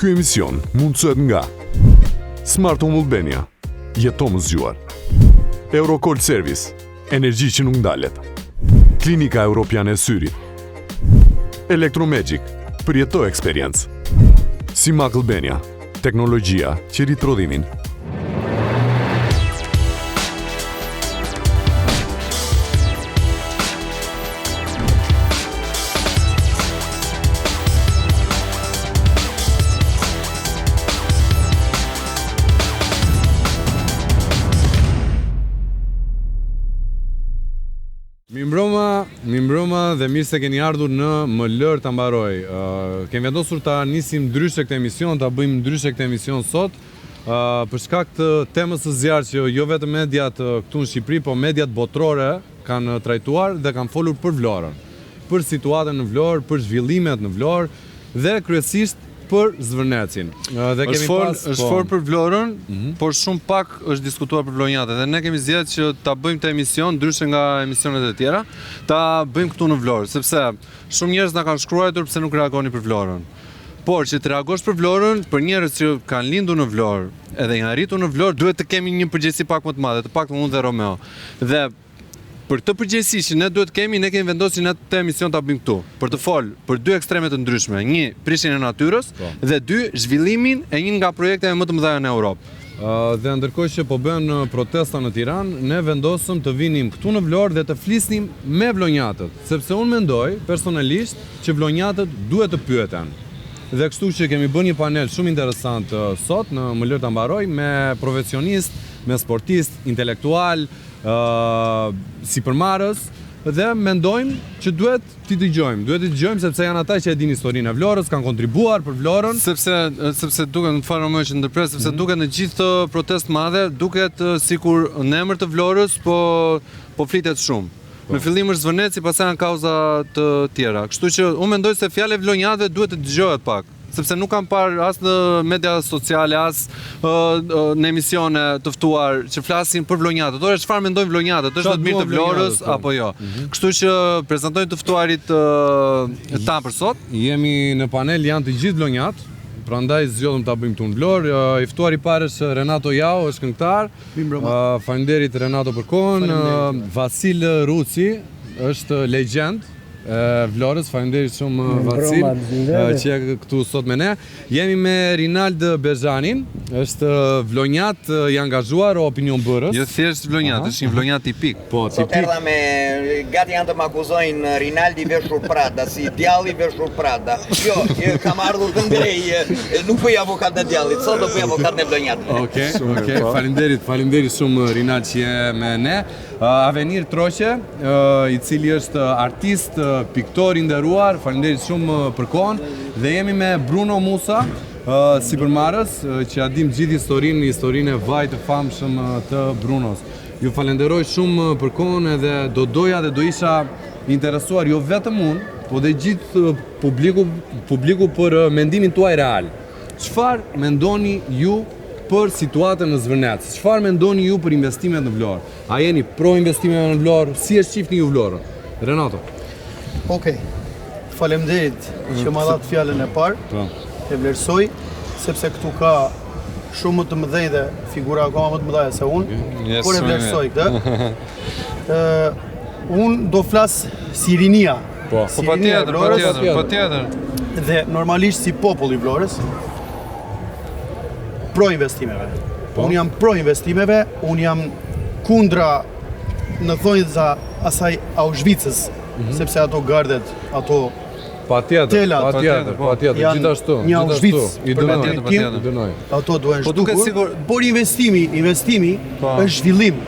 Ky emision mundësohet nga Smart Home Albania, jeto më zgjuar. Eurocold Service, energji që nuk ndalet. Klinika Europiane e Syrit. Electromagic, përjeto eksperiencë. Simak Albania, teknologjia që rrit prodhimin. Mirëmbrëma dhe mirë se keni ardhur në Më lër ta mbaroj. Kemi vendosur ta nisim ndryshe këtë emision, ta bëjmë ndryshe këtë emision sot, për shkak të temës së zjarrt që jo vetëm mediat këtu në Shqipëri, po mediat botërore kanë trajtuar dhe kanë folur për Vlorën, për situatën në Vlorë, për zhvillimet në Vlorë dhe kryesisht për Zvërnecin. Dhe kemi është folur për Vlorën, por shumë pak është diskutuar për Vlonjatët. Dhe ne kemi zgjedhur që ta bëjmë këtë emision ndryshe nga emisionet e tjera, ta bëjmë këtu në Vlorë, sepse shumë njerëz na kanë shkruar pse nuk reagoni për Vlorën. Por që të reagosh për Vlorën, për njerëz që kanë lindur në Vlorë, edhe janë arritur në Vlorë, duhet të kemi një përgjegjësi pak më të madhe, të paktën unë dhe Romeo. Dhe për të përgjegjësi që ne duhet kemi, ne kemi vendosur në këtë emision ta bëjmë këtu, për të folur për dy ekstreme të ndryshme, një prishjen e natyrës dhe dy zhvillimin e një nga projekteve më të mëdha në Europë. Dhe ndërkohë që po bën protesta në Tiranë, ne vendosëm të vinim këtu në Vlorë dhe të flisnim me vlonjatët, sepse unë mendoj personalisht që vlonjatët duhet të pyeten. Dhe kështu që kemi bërë një panel shumë interesant sot në Më lër ta mbaroj me profesionist, me sportist, intelektual, sipërmarrës, dhe mendojmë që duhet t'i dëgjojmë sepse janë ata që e dinë historinë e Vlorës, kanë kontribuar për Vlorën. Sepse duket, më fal Romeo që ndërpres, sepse duket në gjithë protestë madhe, duket sikur në emër të Vlorës po flitet shumë. Në fillim është Zvërneci, pastaj janë kauza të tjera. Kështu që unë mendoj se fjala e vlonjatëve duhet të dëgjohet pak, sepse nuk kam parë as në media sociale, as në emisione të ftuar që flasin për vlonjatët. Ora çfarë mendojnë vlonjatët? Është të mirë të Vlorës apo jo? Kështu që prezantojnë të ftuarit ta për sot. Jemi në panel, janë të gjithë vlonjatë. Prandaj zgjodhëm ta bëjmë këtu në Vlorë. I ftuar i parë është Renato Jau, është këngëtar. Faleminderit Renato për kohën. Vasil Ruci është legjend e Vlorës. Faleminderit shumë Vasil që je këtu sot me ne. Jemi me Rinald Bezhanin, është vlonjat i angazhuar opinionbërës. Jo thjesht vlonjat, është një vlonjat tipik. Po, Sot erdha me gati janë të më akuzojnë Rinaldi veshur Prada, si djalli veshur Prada. Jo, kam ardhur të ndrej, nuk bëj avokat në djallit, sot do bëj avokat në vlonjatëve. Okej, faleminderit shumë Rinald që je me ne. Avenir Troqe, i cili është artist, piktor i nderuar, faleminderit shumë për kohën, dhe jemi me Bruno Musa, sipërmarrës, që ja dim gjithë historinë e vaj të famshëm të Brunos. Ju falenderoj shumë për kohën edhe do doja dhe do isha interesuar jo vetëm unë, po dhe gjithë publiku për mendimin tuaj real. Çfarë mendoni ju për situatën në Zvërnec? Çfarë mendoni ju për investimet në Vlorë? A jeni pro investimeve në Vlorë? Si e shihni ju Vlorën? Renato. Okej. Faleminderit që më dha fjalën e parë. E vlerësoj sepse këtu ka shumë më të mëdhenj dhe figura akoma më të mëdha se unë. Por e vlerësoj këtë. Unë do flas si rinia. Po patjetër. Dhe normalisht si popull i Vlorës pro investimeve. Unë jam pro investimeve, unë jam kundra në thonjza asaj Auschwitzës, sepse ato gardet, ato telat, gjithashtu. Një Auschwitz, ato duhen shtukur. Por investimi është zhvillim.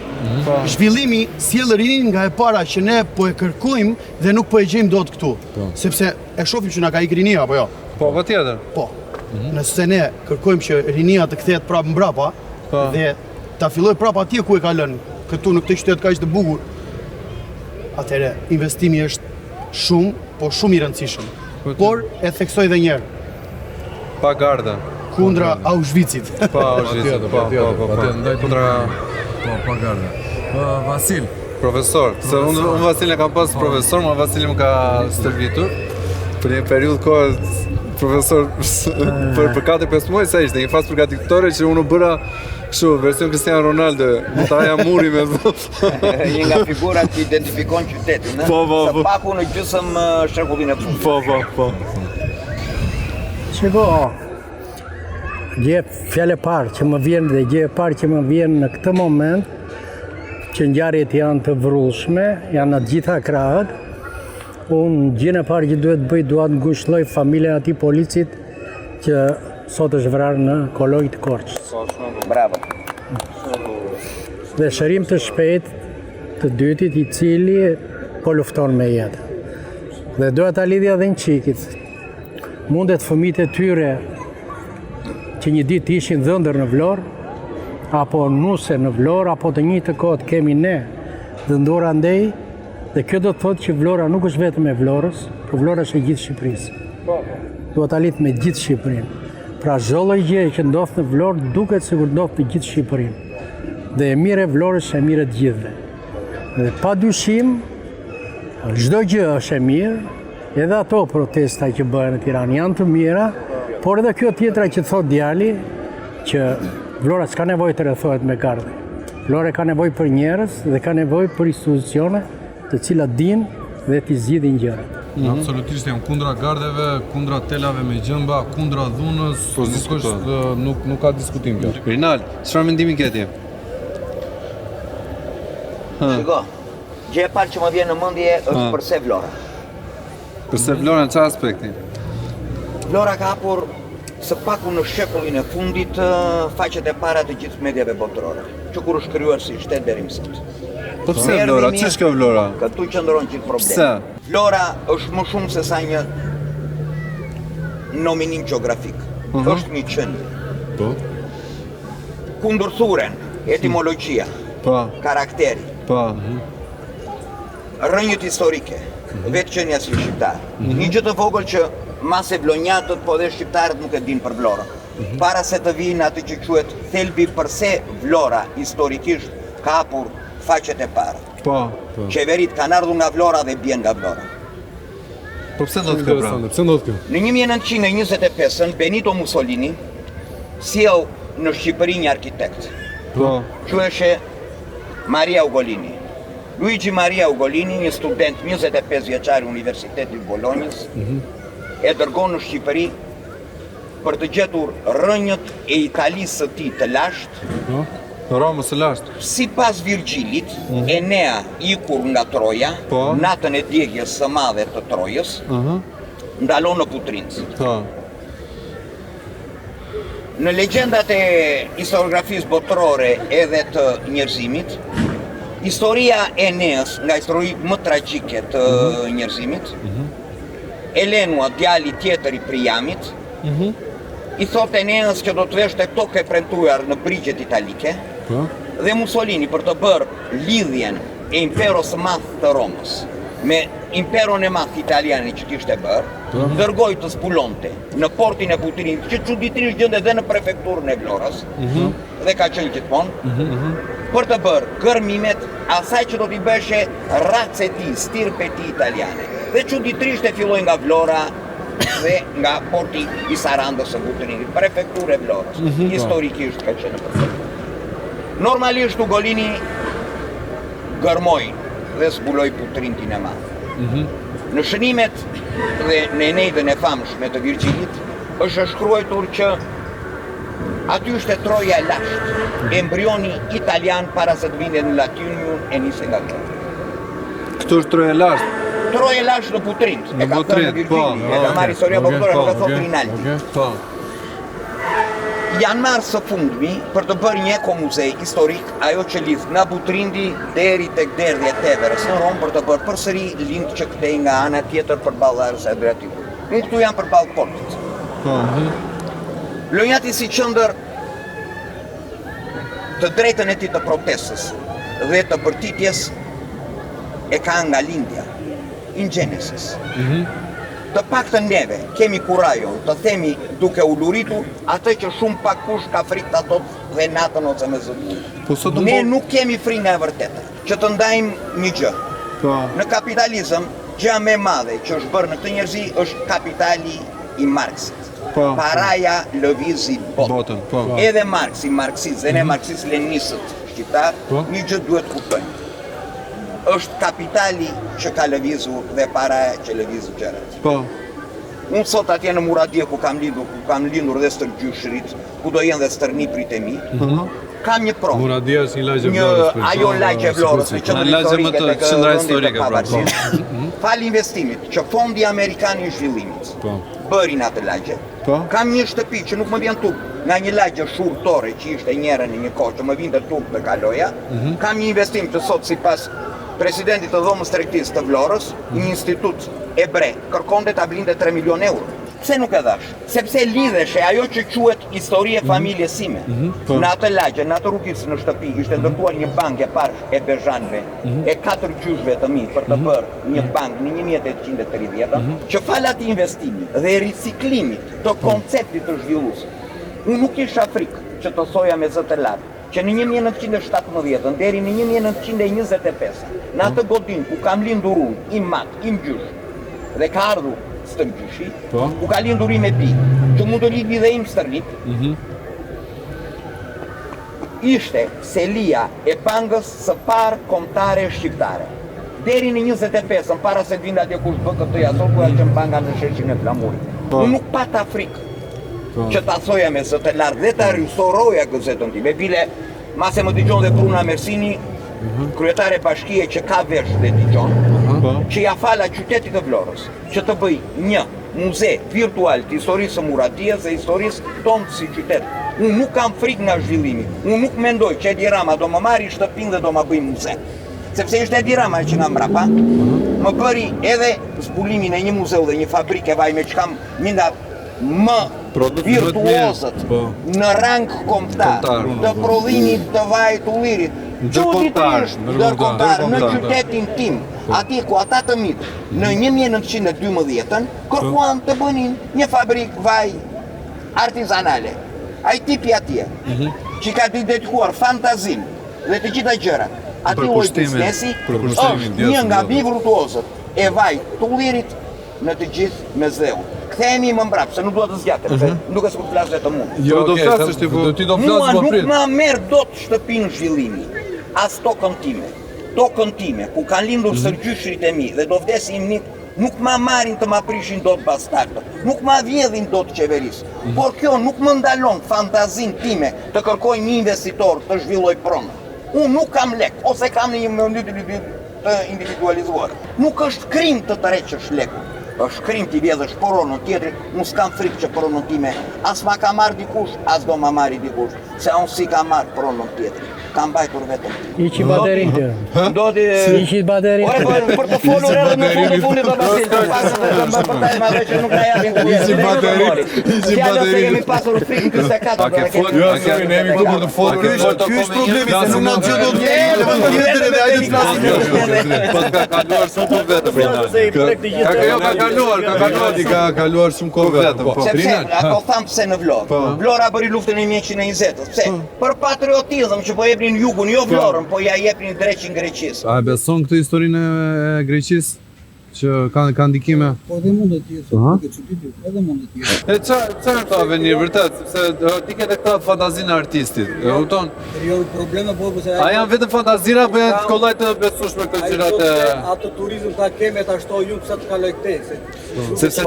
Zhvillimi sjell rinin nga e para që ne po e kërkojmë dhe nuk po e gjejmë dot këtu. Sepse e shohim që na ka ikë rinia apo jo? Po, patjetër. Po. Nëse ne kërkojmë që rinia të kthehet prapë mbrapa dhe ta fillojë prapë atje ku e ka lënë, këtu në këtë qytet kaq të bukur, atëherë investimi është shumë i rëndësishëm. Por e theksoj edhe një herë. Pa garda. Kundra Auschwitzit. Pa Auschwitzit. Pa garda. Vasil. Profesor. Se unë Vasilin e kam pas profesor, ma Vasili më ka stërvitur. Për një periudhë kohë profesor, për 4-5 muaj sa ishte, një fazë përgatitore që unë bëra kështu, version Cristiano Ronaldo, më ta haja muri me Një nga figurat që identifikon qytetin, Po. Së paku në gjysëm shekullin e fundit. Po. Shiko, gjë fjale parë që më vjen dhe gjë parë që më vjen në këtë moment, që ngjarjet janë të vrullshme, janë në gjitha krahët. Unë gjën e parë që duhet bëj, dua të ngushëlloj familjen e atij policit që sot është vrarë në koloj të Korçës. Bravo. Dhe shërim të shpejt të dytit i cili po lufton me jetë. Dhe doja ta lidhja edhe një çikit. Mundet fëmijët e tyre që një ditë ishin dhëndër në Vlorë, apo nuse në Vlorë, apo të njëjtë kohë kemi ne dhëndora ndej, dhe kjo do të thotë që Vlora nuk është vetëm e Vlorës, por Vlora është e gjithë Shqipërisë. Duhet ta lidh me gjithë Shqipërinë. Pra çdo gjë që ndodh në Vlorë duket sikur ndodh në gjithë Shqipërinë. Dhe e mirë e Vlorës është e mirë e të gjithëve. Dhe padyshim çdo gjë është e mirë, edhe ato protesta që bëhen në Tiranë janë të mira, por edhe kjo tjetra që thot djali që Vlora s'ka nevojë të rrethohet me gardhe. Vlora ka nevojë për njerëz dhe ka nevojë për institucione të cilat dinë dhe t'i zgjidhin gjërat. Absolutisht jam kundra gardeve, kundra telave me gjëmba, kundra dhunës, nuk ka diskutim kjo. Rinald, çfarë mendimi ke ti? Shiko, gjë e parë që më vjen në mendje është përse Vlora. Përse Vlora në çfarë aspekti? Vlora ka hapur së paku në shekullin e fundit faqet e para të gjithë mediave botërore, që kur është krijuar si shtet deri më sot. Po pse Vlora? Ç'është kjo Vlora? Këtu qëndron gjithë problemi. Pse? Vlora është më shumë se sa një nominim geografik. Është një qendër. Po. Kundërthuren, etimologjia, karakteri, rrënjët historike, vetëqenia si shqiptar. Një gjë të vogël që mase vlonjatët po dhe shqiptarët nuk e dinë për Vlorën. Para se të vinë atë që quhet thelbi përse Vlora historikisht ka hapur faqet e para. Qeverit kanë ardhur nga Vlora dhe bien nga Vlora. Po pse ndodh kjo pra? Pse ndodh kjo? Në 1925-ën Benito Mussolini sjell në Shqipëri një arkitekt. Quheshe Maria Ugolini. Luigi Maria Ugolini, një student 25 vjeçar i Universitetit Bolonjës, e dërgon në Shqipëri për të gjetur rrënjët e Italisë së tij të lashtë. Romës së lashtë. Sipas Virgilit, Enea ikur nga Troja, natën e djegjes së madhe të Trojës, ndalon në Putrincë. Në legjendat e historiografisë botërore edhe të njerëzimit, historia e Eneas, nga historit më tragjike të njerëzimit, Elenua, djali tjetër i Priamit, i thot Eneas që do të veshte tokë e premtuar në brigjet italike, dhe Mussolini për të bërë lidhjen e imperos madh të Romës me imperon e madh italiane që kishte bërë, dërgoi të zbulonte në portin e Putrinit, që çuditërisht gjendet edhe në prefekturën e Vlorës, dhe ka qenë gjithmonë, për të bërë gërmimet asaj që do t'i bëshe racë e tij, stirpe e tij italiane. Dhe çuditërisht e filloi nga Vlora dhe nga porti i Sarandës së Putrinit, prefekturë e Vlorës. Historikisht ka qenë prefekturë. Normalisht Ugolini gërmoi dhe zbuloi Putrintin e madh. Në shënimet dhe në Eneidën e famshme të Virgilit është shkruar që aty ishte Troja e lashtë, embrioni italian para se të vinte në Latinium e nisi nga Vlora. Këtu është Troja e lashtë. Troja e lashtë në Putrind, e ka thënë Virgili, e ka marrë historia botërore, nuk e thot Rinaldi. Janë marrë së fundmi për të bërë një ekomuzej historik, ajo që lidh nga Butrindi deri tek derdhja e Teverës në Rom, për të bërë përsëri lind që kthej nga ana tjetër përballë Arës Adriatikut. Nuk këtu janë përballë portit. Lojati si qendër të drejtën e tij të protestës dhe të bërtitjes e ka nga lindja, in Genesis. Të paktën neve kemi kurajon të themi duke u luritur atë që shumë pak kush ka frikë ato dhe natën ose me zëvendje. Ne nuk kemi frikë nga e vërteta, që të ndajmë një gjë. Në kapitalizëm, gjëja më e madhe që është bërë në këtë njerëzi është kapitali i Marxit. Po. Paraja lëvizi botën. Botën, po. Edhe Marxi, marxist, dhe ne marxist-leninistët shqiptar, Po. një gjë duhet kuptojmë. Është kapitali që ka lëvizur dhe paraja që lëvizur gjërat. Po. Unë sot atje në Muradje ku kam lindur dhe stërgjyshrit, ku do jenë dhe stërniprit e mi, kam një pronë. Muradia është një lagje Një Vlorës. ajo lagje Vlorës në qendrë lagje më historike të tek qendra vendi historike, të pavarësisë. Fal investimit që Fondi Amerikan i Zhvillimit Po. bërin atë lagje. Po. Kam një shtëpi që nuk më vjen turp nga një lagje shurtore që ishte njëra në një kohë që më vinte turp të kaloja. Kam një investim që sot sipas presidentit të dhomës tregtisë të Vlorës, një institut ebre kërkonte ta blinte 3 milion euro. Pse nuk e dhash? Sepse lidhesh e ajo që quhet histori e familjes sime. Në atë lagje, në atë rrugicë në shtëpi, ishte ndërtuar një bankë e parë e Bezhanve, e 4 gjyshve të mi për të bërë një bankë në 1830, që fal atij investimi dhe riciklimit të konceptit të zhvillues. Unë nuk isha frikë që të soja me zë të lartë, që në 1917 deri në 1925, në atë godin ku kam lindur unë, i mat, i mgjysh, dhe ka ardhur stërgjyshi, ku ka lindur i me pi, që mund të lidhi dhe im stërnit, ishte selia e bankës së parë kombëtare shqiptare. Deri në 25, para se të vinte atje kush bë këtë jasot, ku ka qenë banka në shershin e Flamurit. Unë nuk pata frikë që ta thoja me zë të lartë dhe ta ristoroja gazetën time, bile mase më dëgjon dhe Bruna Mersini, kryetare bashkie që ka vesh dhe dëgjon, që ja fala qytetit të Vlorës, që të bëj një muze virtual të historisë së Muradijës dhe historisë tonë si qytet. Unë nuk kam frikë nga zhvillimi, unë nuk mendoj që Edi Rama do më marri shtëpinë dhe do më bëj muze. Sepse ishte Edi Rama që nga mbrapa, më bëri edhe zbulimin e një muzeu dhe një fabrike vaj me që kam një nga më virtuozët në rang kombëtar të prodhimit të vajit të ullirit, ndërkombëtar në qytetin tim, atje ku ata të mitë në 1912 kërkuan të bënin një fabrik vaj artizanale. Ai tipi atje, që ka të dedikuar fantazin dhe të gjitha gjërat, atje u biznesi është një nga virtuozët e vaj të ullirit në të gjithë mesdheun. Kthehemi më mbrapa, se nuk dua të zgjatem, nuk e s'ku flas vetëm unë. Jo, do flasësh ti, po ti do flasësh Mua më nuk prit. ma merr dot shtëpinë zhvillimi, as tokën time. Tokën time, ku kanë lindur stërgjyshrit e mi dhe do vdesin nik, nuk ma marrin të ma prishin dot bastardët, nuk ma vjedhin dot qeverisë. Por kjo nuk më ndalon fantazin time të kërkoj një investitor të zhvilloj pronën. Unë nuk kam lek, ose kam në një mënyrë të individualizuar. Nuk është krim të tërheqësh lekun. Është krim t'i vjedhësh poronën tjetrit, unë s'kam frikë që poronën time as ma ka marrë dikush, as do ma marri dikush, se unë si ka marrë poronën tjetrit. Kam mbajtur vetëm. Iqi baterin të. Do t'i... Iqi baterin të. Ore, për të folur edhe në fund të fundit do pasil, të pasën dhe të më përtaj ma dhe që nuk na japin ku jetë. Iqi baterin. Fjallë se kemi pasur frikën 24. Pa ke fol, Jo, se ne jemi këtu për të folur. Ky është problemi, se nuk na gjë do të tjetër dhe ajde të flasim. Po ka kaluar shumë kohë vetëm. Ka kaluar, Ka kaluar shumë kohë vetëm. Sepse, ato thamë pse në Vlorë. Vlora bëri luftën e 1920-s. Pse? Për patriotizëm që po jepnin jugun, jo Vlorën, po ja jepnin dreqin Greqisë. A beson këtë historinë e Greqisë që ka ndikime? Po dhe mund të tjetë, duke çuditë, edhe mund të tjetë. E çfarë ka avenir vërtet, sepse ti ke këta fantazinë e artistit. E kupton? Jo, probleme po se A janë vetëm fantazira apo janë kollaj të besueshme këto gjërat e ato turizëm ta keme ta shtoj ju pse të kaloj këtej. sepse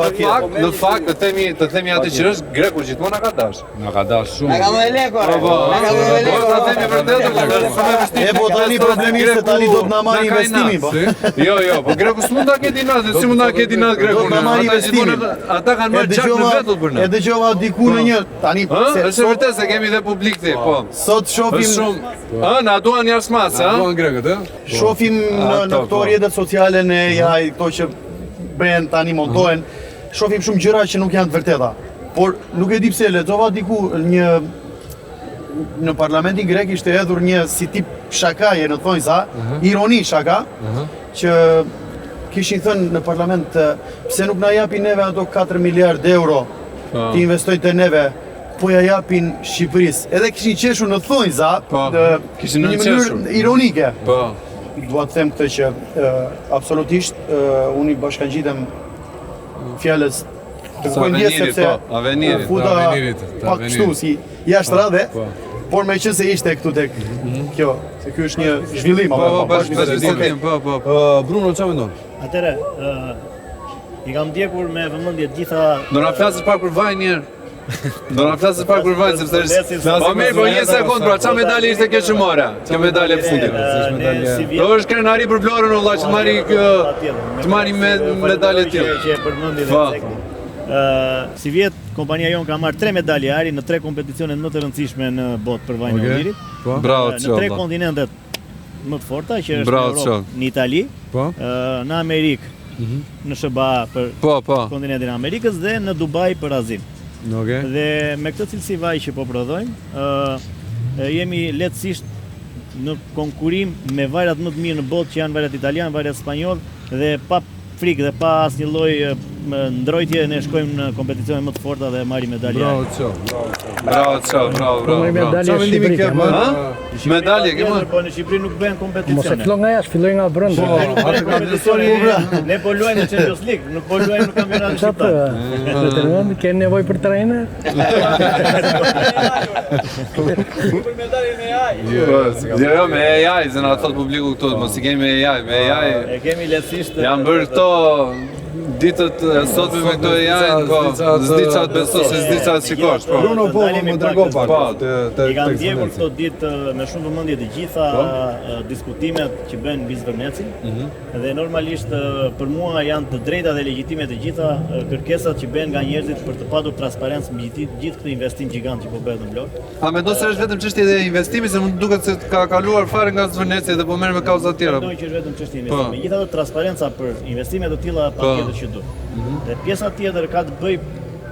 në fakt të themi atë që është greku gjithmonë na ka dash. Na ka dash shumë. Na ka më lekë, na ka më Po lekë. ta themi vërtet, E po tani problemi se tani do të na marrë investimi, po. Jo, po greku s'mund ta ketë natë, si mund ta ketë natë greku. Do të na marrë investimin. Ata kanë marrë gjak në vetull për E ne. dëgjova diku në një tani Është vërtet se kemi dhe publik ti, po. sot Është shohim shumë. Na duan jashtë masë, ha? Duan grekët, ë? shohim në këto rrjetet sociale ne këto që bëhen tani montohen, shohim shumë gjëra që nuk janë të vërteta. Por nuk e di pse lexova diku në parlamentin grek ishte hedhur një si tip shakaje në thonjza, ironi shaka, që kishin thënë në parlament pse nuk na japin neve ato 4 miliard euro të investojnë te neve, po ja japin Shqipërisë. Edhe kishin qeshur në thonjza, kishin në një nënqeshur. mënyrë ironike. Po. Dua të them këtë që absolutisht unë i bashkangjitem fjalës të kujdes sepse Avenirit. futa Avenirit, të pak Avenirit. kështu si jashtë radhe, por me qenë se ishte këtu tek kjo, se ky është një zhvillim Bruno, çfarë mendon? Atëre, i kam ndjekur me vëmendje të gjitha. Do na flasësh pak për vajin një herë. Do na flasësh pak për vajin sepse është. Po mirë, po një sekond, pra çfarë medalje ishte kjo që more? Kjo medalje e fundit. Do është krenari për Vlorën olla që të marri medalje të tjera. Që e përmendi dhe Cekni. Si vjet, kompania jon ka marrë 3 medalje ari në 3 kompeticionet më të rëndësishme në botë për vajin e Ulirit. Bravo Në 3 kontinentet më të forta, që është në Europë, në Itali, në Amerikë, në SBA për kontinentin e Amerikës dhe në Dubai për Azin. Dhe me këtë cilësi vaj që po prodhojmë, jemi lehtësisht në konkurim me vajrat më të mirë në botë që janë vajrat italian, vajrat spanjoll dhe pa frikë dhe pa asnjë lloj ndrojtje ne shkojmë në kompeticione më të forta dhe marrim medalje. Bravo. Medalje ke më? Po në Shqipëri nuk bëhen kompeticione. Mos e fillon nga jashtë, filloj nga brenda. Ne po luajmë në Champions League, nuk po luajmë në kampionatin shqiptar. Ke nevojë për trajner? Për medaljen e AI. Jo, me AI, se na thot publiku këtu, mos i kemi me AI, me AI. E kemi lehtësisht. Janë bërë këto ditët sotme me këto AI, po, s'di çfarë besosh, s'di çfarë shikosh, po. Bruno, po, më trego pak. I kanë ndjekur këto ditë me shumë vëmendje të gjitha diskutimet që bën mbi Zvërnecin dhe normalisht për mua janë të drejta dhe legjitime të gjitha kërkesat që bën nga njerëzit për të patur transparencë mbi gjithë këtë investim gjigant që po bëhet në Vlorë. A mendon se është vetëm çështje e investimit, se më duket se ka kaluar fare nga Zvërneci dhe po merr me kauza të tjera? Mendoj që është vetëm çështje investimi. Megjithatë transparenca për investime të tilla patjetër që duhet. Dhe pjesa tjetër ka të bëjë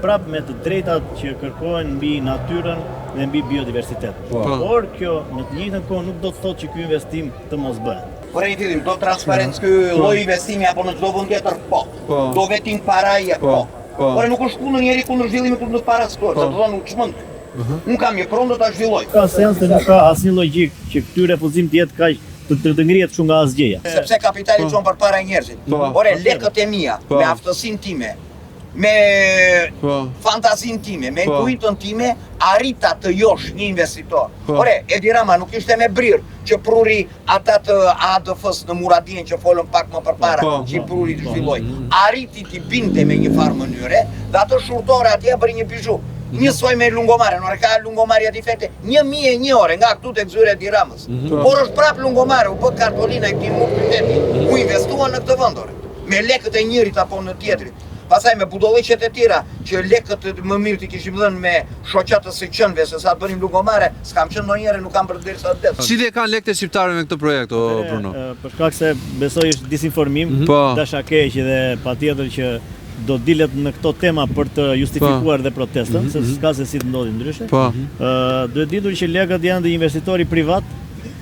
prapë me të drejtat që kërkohen mbi natyrën dhe mbi biodiversitet. Por kjo në të njëjtën kohë nuk do të thotë që ky investim të mos bëhet. Por e fillim, do transparencë ky lloj investimi apo në çdo vend tjetër po. Do vetim para po. Por nuk është kundër njëri kundër zhvillimit kundër para skor, do të thonë nuk çmend. Unë kam një pronë do ta zhvilloj. Ka sens se nuk ka asnjë logjik që ky refuzim të jetë kaq të ngrihet shumë nga asgjëja. Sepse kapitali çon përpara njerëzit. Por lekët e mia, me aftësinë time, me fantazinë time, me intuitën time, arrita të josh një investitor. Ore, Edi Rama nuk ishte me brirë që pruri ata të ADF-s në Muradien që folën pak më përpara, që i pruri të zhvilloj. Arriti t'i binte me një farë mënyre, dhe ato shurtore atje bëri një bizhu. Njësoj me lungomare, nore ka lungomarja difekte 1001 ore nga këtu tek zyra e Edi Ramës. Por është prap lungomare, u bë kartolina e këtij qyteti, u investuan në këtë vend me lekët e njërit apo në tjetrit. Pastaj me budolliqet e tjera që lekët më mirë ti kishim dhënë me shoqat të së qënve se sa të bënim lungomare, s'kam qenë ndonjëherë, nuk kam bërë derisa të det. Çfarë kanë lekët e shqiptarëve me këtë projekt, o Bruno? Për shkak se besoj është disinformim, dasha keq dhe patjetër që do dilet në këto tema për të justifikuar dhe protestën, se s'ka se si të ndodhi ndryshe. Duhet ditur që lekët janë dhe investitori privat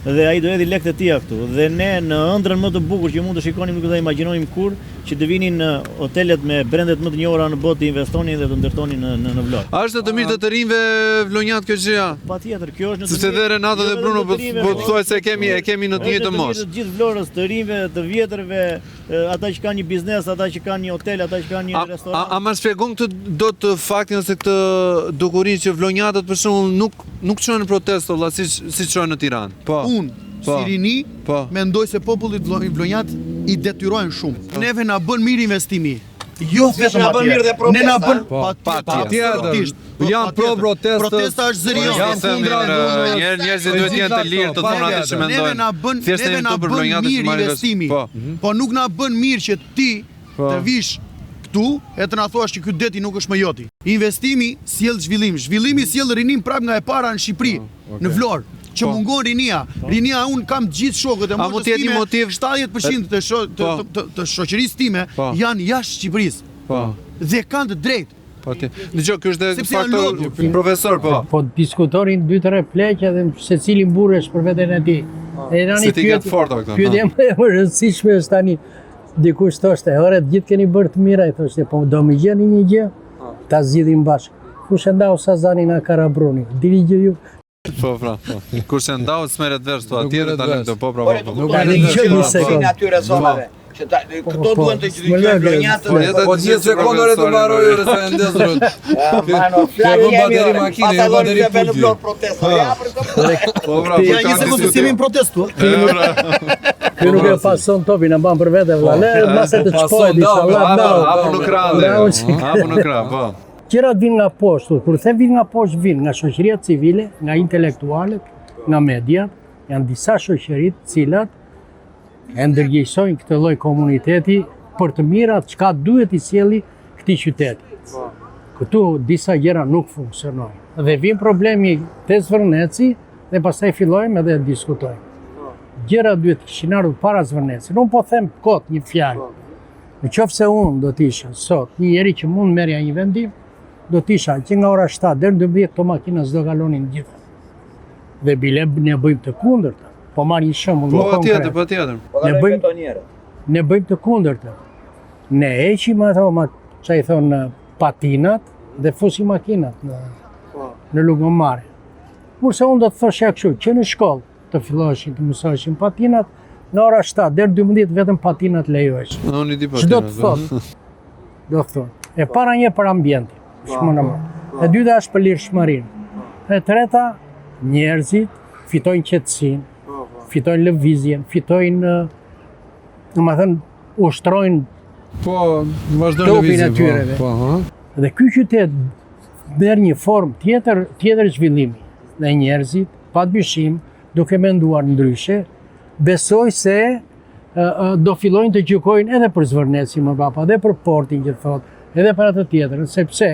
dhe ai do hedhë lekët e tij këtu. Dhe ne në ëndrrën më të bukur që mund të shikonim, nuk do ta imagjinonim kur, që të vinin në hotelet me brendet më të njohura në botë të investonin dhe të ndërtonin në Vlorë. A është të mirë të rinjve vlonjat kjo gjëja? Patjetër, kjo është në të mirë. Sepse dhe Renato dhe Bruno po thuaj se e kemi në të njëjtën moshë. Të gjithë Vlorës, të rinjve, të vjetërve, ata që kanë një biznes, ata që kanë një hotel, ata që kanë një restoran. A ma shpjegon këtë do të faktin ose këtë dukurinë që vlonjatët për shembull nuk çojnë në protestë valla si çojnë në Tiranë? Unë, si rini, mendoj se popullit vlonjat i detyrojnë shumë. Neve na bën mirë investimi. Jo vetëm na bën mirë dhe protesta. Ne na bën patjetër. Janë pro protestë. Protesta është zërios. Njerëzit duhet të jenë të lirë të thonë atë që mendojnë. Neve na bën mirë investimi. Po nuk na bën mirë që ti të vish këtu e të na thuash që ky deti nuk është më joti. Investimi sjell zhvillim. Zhvillimi sjell rinim prap nga e para në Shqipëri, në Vlorë. Që mungon rinia. Rinia unë kam gjithë shokët e moshës time, 70% të shoqërisë time janë jashtë Shqipërisë. Dhe kanë të drejtë. Dgjoj, ky është faktor profesor, Po diskutorin 2-3 pleqe dhe secili mburresh për veten e tij. Se ti ke forta këta. Pyetja më e rëndësishme është tani dikush thoshte, "Ore, të gjithë keni bërë të mira", i thoshte, "Po do më gjeni një gjë, ta zgjidhim bashkë." Kush e ndau Sazani nga Karabruni? Dini gjë ju? Po. Kurse ndau smeret vesh tu atje tani do po. Nuk kanë një sekondë atyre zonave. Këto duhen të vlonjatën. Po 10 sekondore të mbaroj se ndezrut. Kjo vën bateri makine, jo bateri pulti. Po bra, Ja një sekundë se jemi në protestu. Ky nuk e pason topin, e mban për vete vëlla. Le mase të çpohet inshallah. Apo në krah. Apo në krah, po. Gjërat vinë nga poshtë, kur the vinë nga poshtë vinë nga shoqëria civile, nga intelektualet, nga media, janë disa shoqëri të cilat e ndërgjegjësojnë këtë lloj komuniteti për të mirat çka duhet i sjelli këtij qyteti. Këtu disa gjëra nuk funksionojnë. Dhe vjen problemi te Zvërneci dhe pastaj fillojmë edhe të diskutojmë. Gjëra duhet të kishin ardhur para Zvërnecit. Unë po them kot një fjalë. Në qoftë se unë do të isha sot një njeri që mund merrja një vendim, do të isha që nga ora 7 deri në 12 këto makina s'do kalonin gjitha. Dhe bile ne bëjmë të kundërta. Po marr një shembull më konkret. Po tjetër. Ne bëjmë të kundërta. Ne heqim ato çai thon patinat dhe fusim makinat në lungomare. Kurse unë do të thoshja kështu, që në shkollë të filloheshin të mësoheshin patinat, në ora 7 deri 12 vetëm patinat lejoheshin. Unë di patinat. Ç'do të thotë? Do të thotë, e para një për ambientin, e dyta është për lirshmërinë. E treta, njerëzit fitojnë qetësinë, fitojnë lëvizjen, fitojnë, domethënë, ushtrojnë Po, vazhdojnë topin e lëvizjen. tyreve. Po, ha. Dhe ky qytet merr një formë tjetër zhvillimi. Dhe njerëzit, padyshim, duke menduar ndryshe, besoj se do fillojnë të gjykojnë edhe për Zvërnecin më papa, edhe për portin që thotë, edhe për atë tjetër, sepse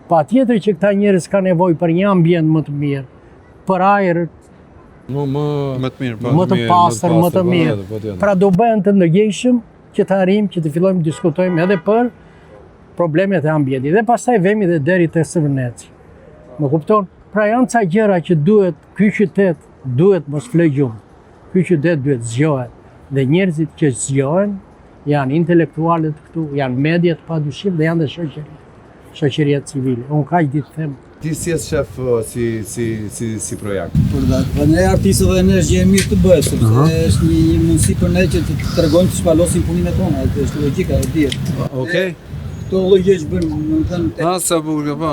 patjetër që këta njerëz kanë nevojë për një ambient më të mirë, për ajër Më të mirë, po. më të pastër, më të mirë. Pra do bëhen të ndërgjegjshëm që të arrijmë që të fillojmë të diskutojmë edhe për problemet e ambientit. Dhe pastaj vemi dhe deri te Zvërneci. Më kupton? Pra janë ca gjëra që duhet, ky qytet duhet mos flë gjumë. Ky qytet duhet zgjohet. Dhe njerëzit që zgjohen janë intelektualët këtu, janë mediat padyshim dhe janë dhe shoqëria civile. Unë kaq di të them. Ti si je shef si projekt? Për ne artistët dhe ne është gjë e mirë të bëhet, sepse është një mundësi për ne që të tregojmë të shpalosim punimet tona, është logjika e dihet. Okej. Këto lloje që bëjmë, domethënë, Sa bukur, po.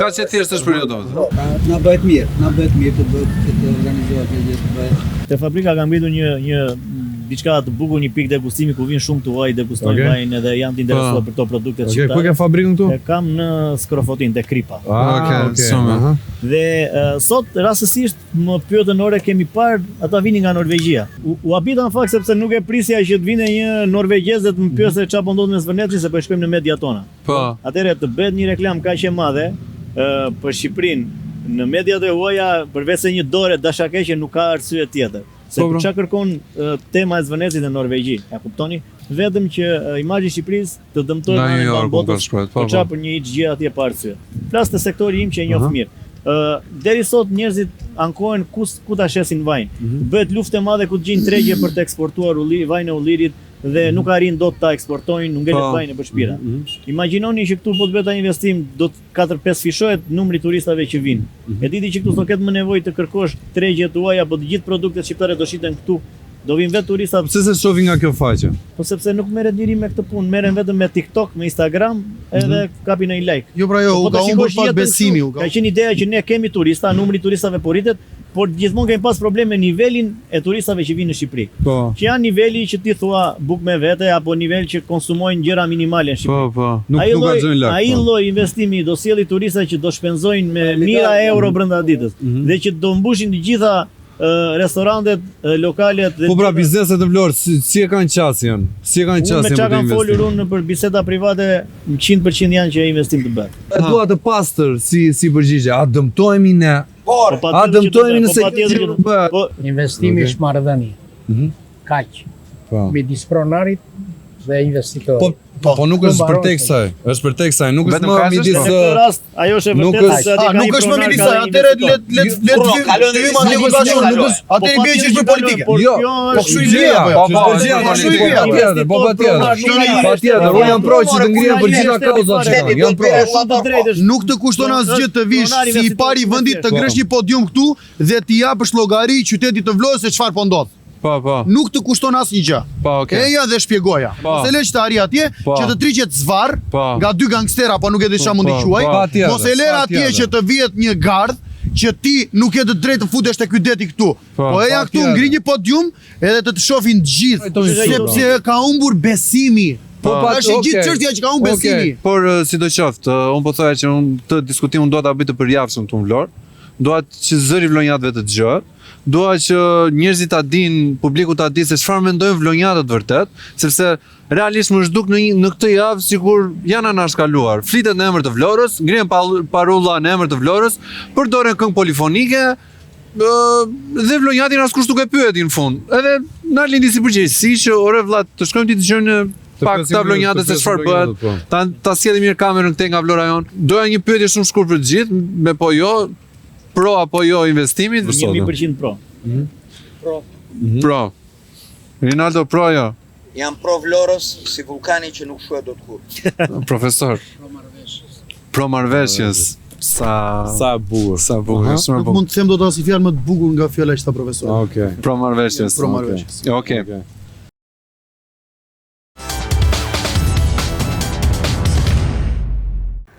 Ka që thjesht është për ju domethënë. na bëhet mirë të bëhet të organizohet një gjë të bëhet. Te fabrika ka mbritur një diçka të bukur, një pikë degustimi ku vijnë shumë tuaj degustojnë vajin edhe janë të interesuar për këto produkte shqiptare. Ku ke fabrikën këtu? E kam në Skrofotin te Kripa. Okej. Dhe sot rastësisht më pyetën ore kemi parë ata vinin nga Norvegjia. U habita në fakt sepse nuk e prisja që të vinte një norvegjez dhe të më pyeste çfarë po ndodh me Zvërnecin se po e shkojmë në media tona. Po. Atëherë të bëhet një reklam kaq e madhe për Shqipërinë në mediat e huaja përveç se një dorë dashakeqe nuk ka arsye tjetër. Se për çka kërkon tema e Zvërnecit në Norvegji, e kuptoni? Vetëm që imazhi i Shqipërisë të dëmtojë në botës, por çfarë për një gjë atje pa arsye. Flas te sektori im që e njoh mirë. Deri sot njerëzit ankohen ku ta shesin vajin. Bëhet luftë e madhe ku të gjejnë tregje për të eksportuar vajin e ullirit dhe nuk arrin dot ta eksportojnë, nuk ngelet vajin e për shtëpira. Imagjinoni që këtu po të bëhet investim, do të 4-5 fishohet numri turistave që vinë. E diti që këtu do ketë më nevojë të kërkosh tregje tuaja, apo të gjithë produktet shqiptare do shiten këtu. Do vinë vetë turistat. Pse se shohin nga kjo faqe? Po sepse nuk merret njëri me këtë punë, merren vetëm me TikTok, me Instagram, edhe kapin ai like. Jo pra jo, u ka humbur pak besimi. Ka qenë ideja që ne kemi turista, numri turistave po rritet, por gjithmonë kemi pas probleme me nivelin e turistave që vinë në Shqipëri. Po. Që janë niveli që ti thua buk me vete apo nivel që konsumojnë gjëra minimale në Shqipëri. Po. Nuk ka xhën lart. Ai lloj investimi do sjelli turista që do shpenzojnë me mijëra euro brenda ditës dhe që do mbushin të gjitha restorantet, lokalet dhe Po pra bizneset e Vlorës si e kanë qasjen? Si e kanë qasjen me çka kanë folur unë për biseda private 100% janë që investim të bëhet. E dua të pastër si përgjigje. A dëmtohemi ne? A dëmtohemi nëse Investimi është marrëdhënie. Kaq. Midis pronarit dhe investitorit. Po nuk është për tek saj. Është për tek saj, nuk është më midis. Në këtë rast ajo është e vërtetë se aty nuk është më midis saj. Atëre le të vim atë negociacion, nuk është. Atëre bie që është politike. Jo, po kështu i bie. Po patjetër. Unë jam pro që të ngrihen për gjitha kauzat që kanë. Jam pro. Nuk të kushton asgjë të vish si i pari vendit të ngresh një podium këtu dhe t'i japësh llogari qytetit të Vlorës se çfarë po ndodh. nuk të kushton asnjë gjë. Eja dhe shpjegoja. Mos e lë që të arri atje që të triqet zvarr nga dy gangstera, po nuk e di çfarë mundi quaj. Mos e lë atje që të vihet një gardh që ti nuk ke të drejtë të futesh te ky deti këtu. Po eja këtu ngri një podium edhe të shohin të gjithë, sepse ka humbur besimi. Është gjithë çështja që ka humbur besimi. Por sidoqoftë, unë po thoya që të diskutimin dua ta bëj të përjavshëm këtu në Vlorë. Dua që zëri vlonjatëve të dëgjohet. Dua që njerëzit ta dinë, publiku ta di se çfarë mendojnë vlonjatët vërtet, sepse realisht më zhduk në këtë javë sikur janë anashkaluar. Flitet në emër të Vlorës, ngrihen parulla në emër të Vlorës, përdoren këngë polifonike, dhe vlonjatin askush nuk e pyeti në fund. Edhe na lindi si përgjegjësi që ore vlla të shkojmë ti të dëgjojmë pak ta vlonjatës se çfarë bëhet. Ta sjellim mirë kamerën këtej nga Vlora jon. Doja një pyetje shumë shkurt për të gjithë, me po jo, pro apo jo investimit? 100% pro. Pro. Rinaldo, pro jo? Jam pro Vlorës si vulkani që nuk shuhet dot kurrë. Profesor. Pro marrëveshjes. Sa bukur. Nuk mund të them dot asnjë fjalë më të bukur nga fjala e këtij profesori. Okej. Pro marrëveshjes. Okej.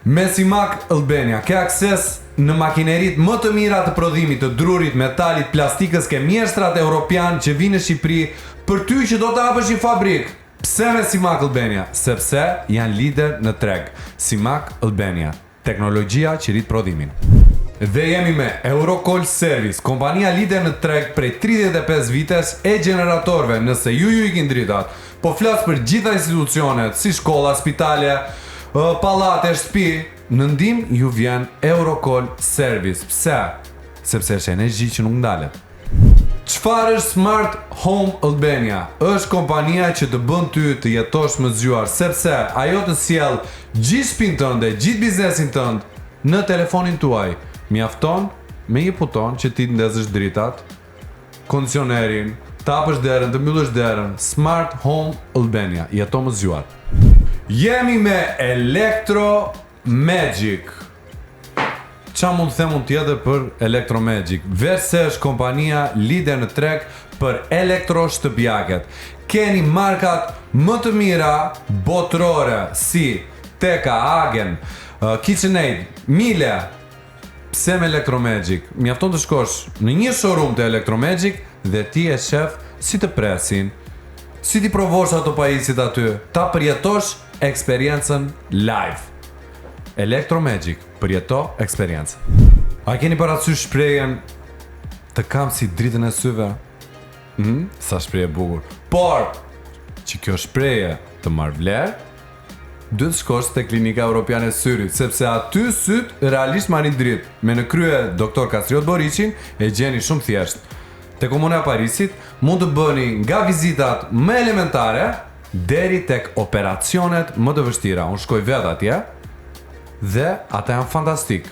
Me Simak Albania ke akses në makinerit më të mira të prodhimit të drurit, metalit, plastikës, ke mjeshtrat europian që vinë në Shqipëri për ty që do të hapësh një fabrik. Pse me Simak Albania? Sepse janë lider në treg. Simak Albania, teknologjia që rrit prodhimin. Dhe jemi me Eurocold Service, kompania lider në treg prej 35 vitesh e generatorëve, nëse ju ikin dritat. Po flas për gjitha institucionet, si shkolla, spitale, pallate, shtëpi, në ndihmë ju vjen Eurocold Service. Pse? Sepse është energji që nuk ndalet. Çfarë është Smart Home Albania? Është kompania që të bën ty të jetosh më zgjuar, sepse ajo të sjell gjithë shtëpinë tënde, gjithë biznesin tënd në telefonin tuaj. Mjafton me një buton që ti të ndezësh dritat, kondicionerin, të hapësh derën, të mbyllësh derën. Smart Home Albania, jeto më zgjuar. Jemi me Electro Magic. Qa mund të them unë tjetër për Electro Magic? Veç se është kompania lider në treg për elektroshtëpiaket. Keni markat më të mira botërore si Teka, Hagen, KitchenAid, Miele. Pse me Electro Magic? Mjafton të shkosh në një showroom të Electro Magic dhe ti e shef si të presin, si ti provosh ato pajisjet aty, ta përjetosh eksperiencën live. Electro Magic, përjeto eksperiencën. A keni parasysh shprehjen të kam si dritën e syve? Sa shprehje bukur. Por që kjo shprehje të marr vlerë, duhet të shkosh te Klinika Europiane e Syrit, sepse aty syt realisht marrin dritë. Me në krye doktor Kastriot Boriçin e gjeni shumë thjesht. Te Komuna e Parisit mund të bëni nga vizitat më elementare deri tek operacionet më të vështira. Unë shkoj vetë atje dhe ata janë fantastik.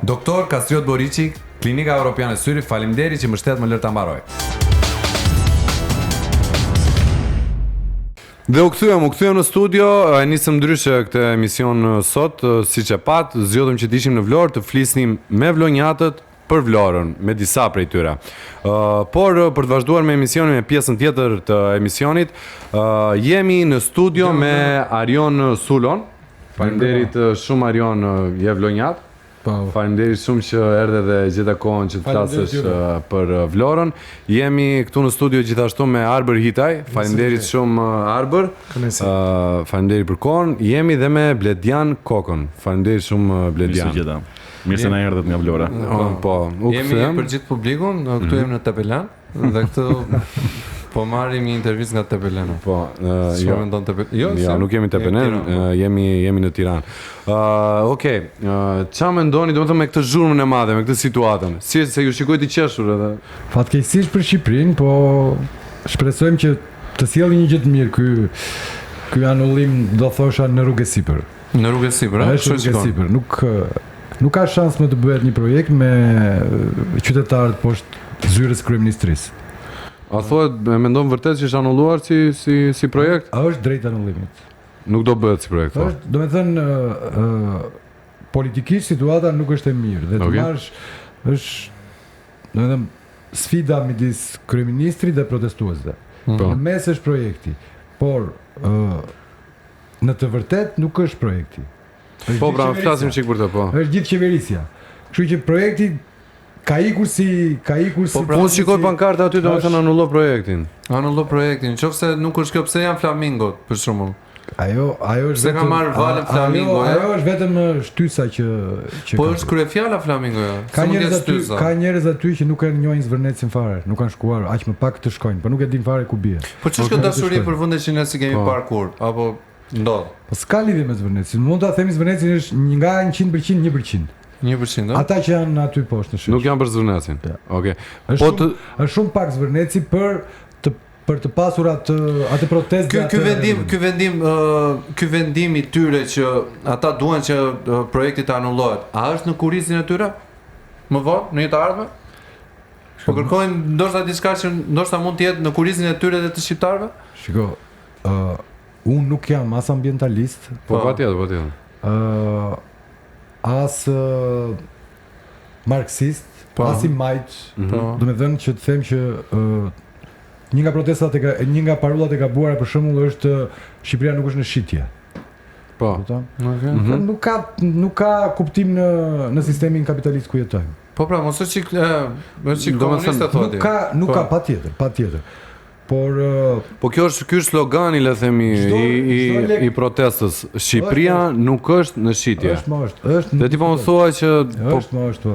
Doktor Kastriot Boriçi, Klinika Europiane e Syrit, faleminderit që më shtet më lër ta mbaroj. Dhe u kthyem në studio, e nisëm ndryshe këtë emision sot, siç e pat, zgjodhëm që të ishim në Vlorë të flisnim me vlonjatët për Vlorën, me disa prej tyre. Por për të vazhduar me emisionin, me pjesën tjetër të emisionit, jemi në studio me Arion Sulon. Faleminderit shumë Arion, je vlonjat. Faleminderit shumë që erdhe dhe gjeta kohën që të flasësh për Vlorën. Jemi këtu në studio gjithashtu me Arbër Hitaj. Faleminderit shumë Arbër. Faleminderit për kohën. Jemi dhe me Bledian Kokën. Faleminderit shumë Bledian. Mirë se na erdhët nga Vlora. Jemi për gjithë publikun, këtu jemi në Tepelen dhe këtu po marrim një intervistë nga Tepelena. Jo, nuk jemi Tepelen, jemi në Tiranë. Okej, ç'a mendoni domethënë me këtë zhurmën e madhe, me këtë situatën? Si se ju shikoj të qeshur edhe. Fatkeqësisht për Shqipërinë, po shpresojmë që të sjellë një gjë të mirë ky anullim, do thosha në rrugë sipër. Në rrugë sipër, sipër. Nuk ka shans më të bëhet një projekt me qytetarët poshtë zyrës kryeministrisë. A thuhet, mendon vërtet që është anulluar si projekt? A është drejt anullimit. Nuk do bëhet si projekt. Do të thënë politikisht situata nuk është e mirë dhe të marrësh është, do të thënë, sfida midis kryeministrit dhe protestuesve. Në mes është projekti, por në të vërtet nuk është projekti. Po, pra, flasim çik për të, po. Është gjithë qeverisja. Kështu që projekti ka ikur si po pra, unë shikoj pankarta aty domethënë anullo projektin. Nëse nuk është kjo pse janë flamingot për shembull. Ajo është se ka marrë valën flamingo. Ajo është vetëm shtysa që po është kryefjala flamingoja. Ka njerëz aty që nuk e njohin zvërnecin fare, nuk kanë shkuar, aq më pak të shkojnë, po nuk e din fare ku bie. Po ç'është dashuri për vende që ne si kemi parë kur, apo ndodh. Po s'ka lidhje me zvërnecin. Mund ta themi zvërnecin është nga 100% 1%. 1%, ata që janë aty poshtë në shesh. Nuk janë për zvërnecin. Okej. Është shumë pak zvërneci për të pasur atë protestë. Ky vendim i tyre që ata duan që projekti të anullohet, a është në kurizin e tyre? Më vonë, në të ardhme? Po kërkojnë ndoshta diçka që ndoshta mund të jetë në kurizin e tyre dhe të shqiptarëve? Shiko, unë nuk jam as ambientalist. Po patjetër. As marxist, as i majt, do me thënë që të them që një nga parullat e gabuara për shembull është Shqipëria nuk është në shitje. Po. Nuk ka kuptim në sistemin kapitalist ku jetojmë. Po pra, mos është çik komuniste thotë. Nuk ka patjetër. Po kjo është slogani, le themi, i protestës. Shqipëria nuk është në shitje. Është. Dhe ti po më thua që është.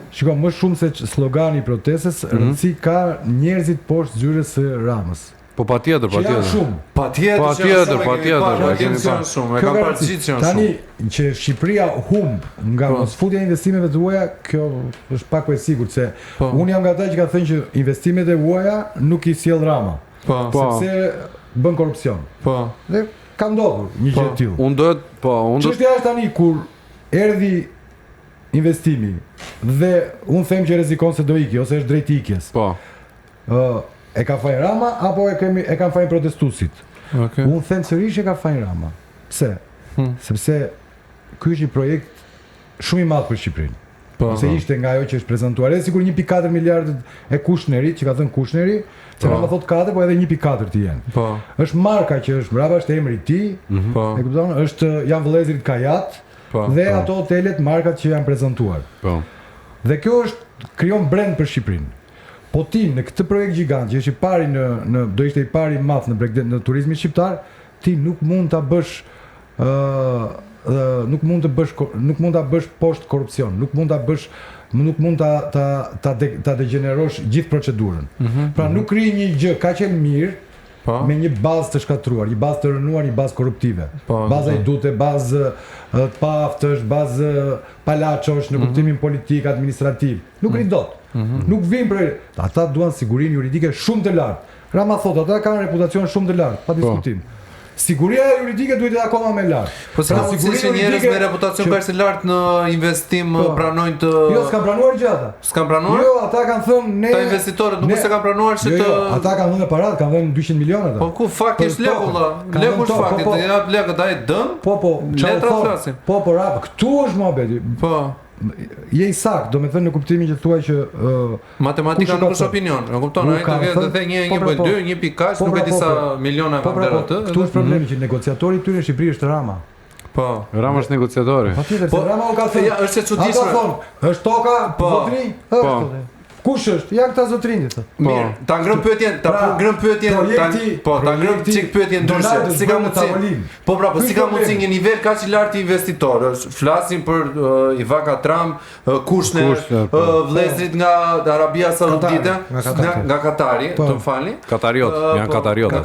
Shiko, më shumë se slogani i protestës, rëndësi ka njerëzit poshtë zyrës së Ramës. Po patjetër. Patjetër. E kam paraqitur që janë shumë. Tani që Shqipëria humb nga mosfutja e investimeve të huaja, kjo është pak e sigurt se unë jam nga ata që ka thënë që investimet e huaja nuk i sjell Rama. Sepse bën korrupsion. Dhe ka ndodhur një gjë e tillë. Çështja është tani kur erdhi investimi dhe unë them që rrezikon se do iki ose është drejt ikjes. E ka fajin Rama apo e kanë fajin protestuesit? Unë them sërish e ka fajin Rama. Pse? Sepse ky është një projekt shumë i madh për Shqipërinë. Se ishte nga ajo që është prezantuar, sikur 1.4 miliardët e Kushnerit, që ka thënë Kushneri, se Rama thot 4, po edhe 1.4 të jenë. Është marka që është mbrapa, është emri i tij, e kupton? Janë vëllezërit Kajat dhe ato hotelet, markat që janë prezantuar. Dhe kjo krijon brand për Shqipërinë. Po ti në këtë projekt gjigant, që është i pari do ishte i pari i madh në turizmin shqiptar, ti nuk mund ta bësh nuk mund ta bësh poshtë korrupsion, nuk mund ta degenerosh gjithë procedurën. Pra nuk krij një gjë kaq e mirë me një bazë të shkatruar, një bazë të rënuar, një bazë korruptive. Baza i dute, bazë të paaftësh, bazë palaçosh në kuptimin politik, administrativ. Nuk ri dot. Nuk vijnë për ata duan sigurinë juridike shumë të lartë. Rama thotë ata kanë reputacion shumë të lartë, pa diskutim. Siguria juridike duhet të akoma më lart. Po sa sigurisht njerëz me reputacion kaq të lartë në investim pranojnë të Jo, s'kan pranuar gjata. S'kan pranuar? Jo, ata kanë thënë ne ta investitorët nuk se kanë pranuar se të ata kanë dhënë parat, kanë dhënë 200 milionë ata. Po ku fakti është lekulla? Leku është fakti, të jap lekët ai dëm. Po, letra flasin. Po, rap, këtu është mohabeti. Po. Je i sakt, do me thënë në kuptimin që thuaj që matematika nuk është opinion, e kupton, ai të the 1 bëj 2, 1 pikë kaq, nuk e di sa miliona kanë bërë atë. Këtu është problemi që negociatori i tyre në Shqipëri është Rama. Po, Rama është negociatori. Patjetër, se Rama u ka thënë. Ja, është e çuditshme. Ata thonë, është toka, zotri? Është. Kush është? Ja këta zotrinit. Mirë, ta ngrëm pyetjen, ta ngrëm çik pyetjen ndryshe. Si ka mundsi? Po pra, po si ka mundsi një nivel kaq i lartë i investitorësh? Flasim për Ivanka Trump, Kushner, vëllezërit nga Arabia Saudite, nga Katari, të më falni. Katariotët.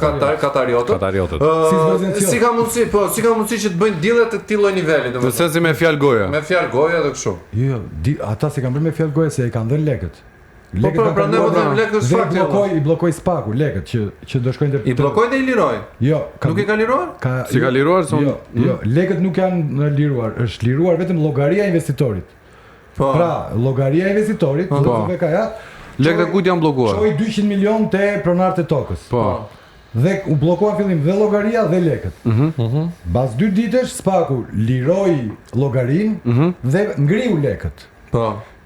Si ka mundsi? Po, si ka mundsi që të bëjnë dille të këtij lloj niveli, domethënë. Se si me fjalë goje. Me fjalë goje edhe kështu. Jo, ata si kanë bërë me fjalë goje se i kanë dhënë lekët. Po prandaj po them lekët është fakti. I bllokoi Spaku lekët që do shkojnë te I bllokoi dhe i liroi. Jo, nuk i ka liruar? Si ka liruar son? Jo, lekët nuk janë liruar, është liruar vetëm llogaria e investitorit. Pra, llogaria e investitorit, do të thotë ka lekët kujt janë bllokuar? Çoi 200 milion te pronarët e tokës. Po. Dhe u bllokua fillim dhe llogaria dhe lekët. Pas 2 ditësh Spaku liroi llogarin dhe ngriu lekët. Po.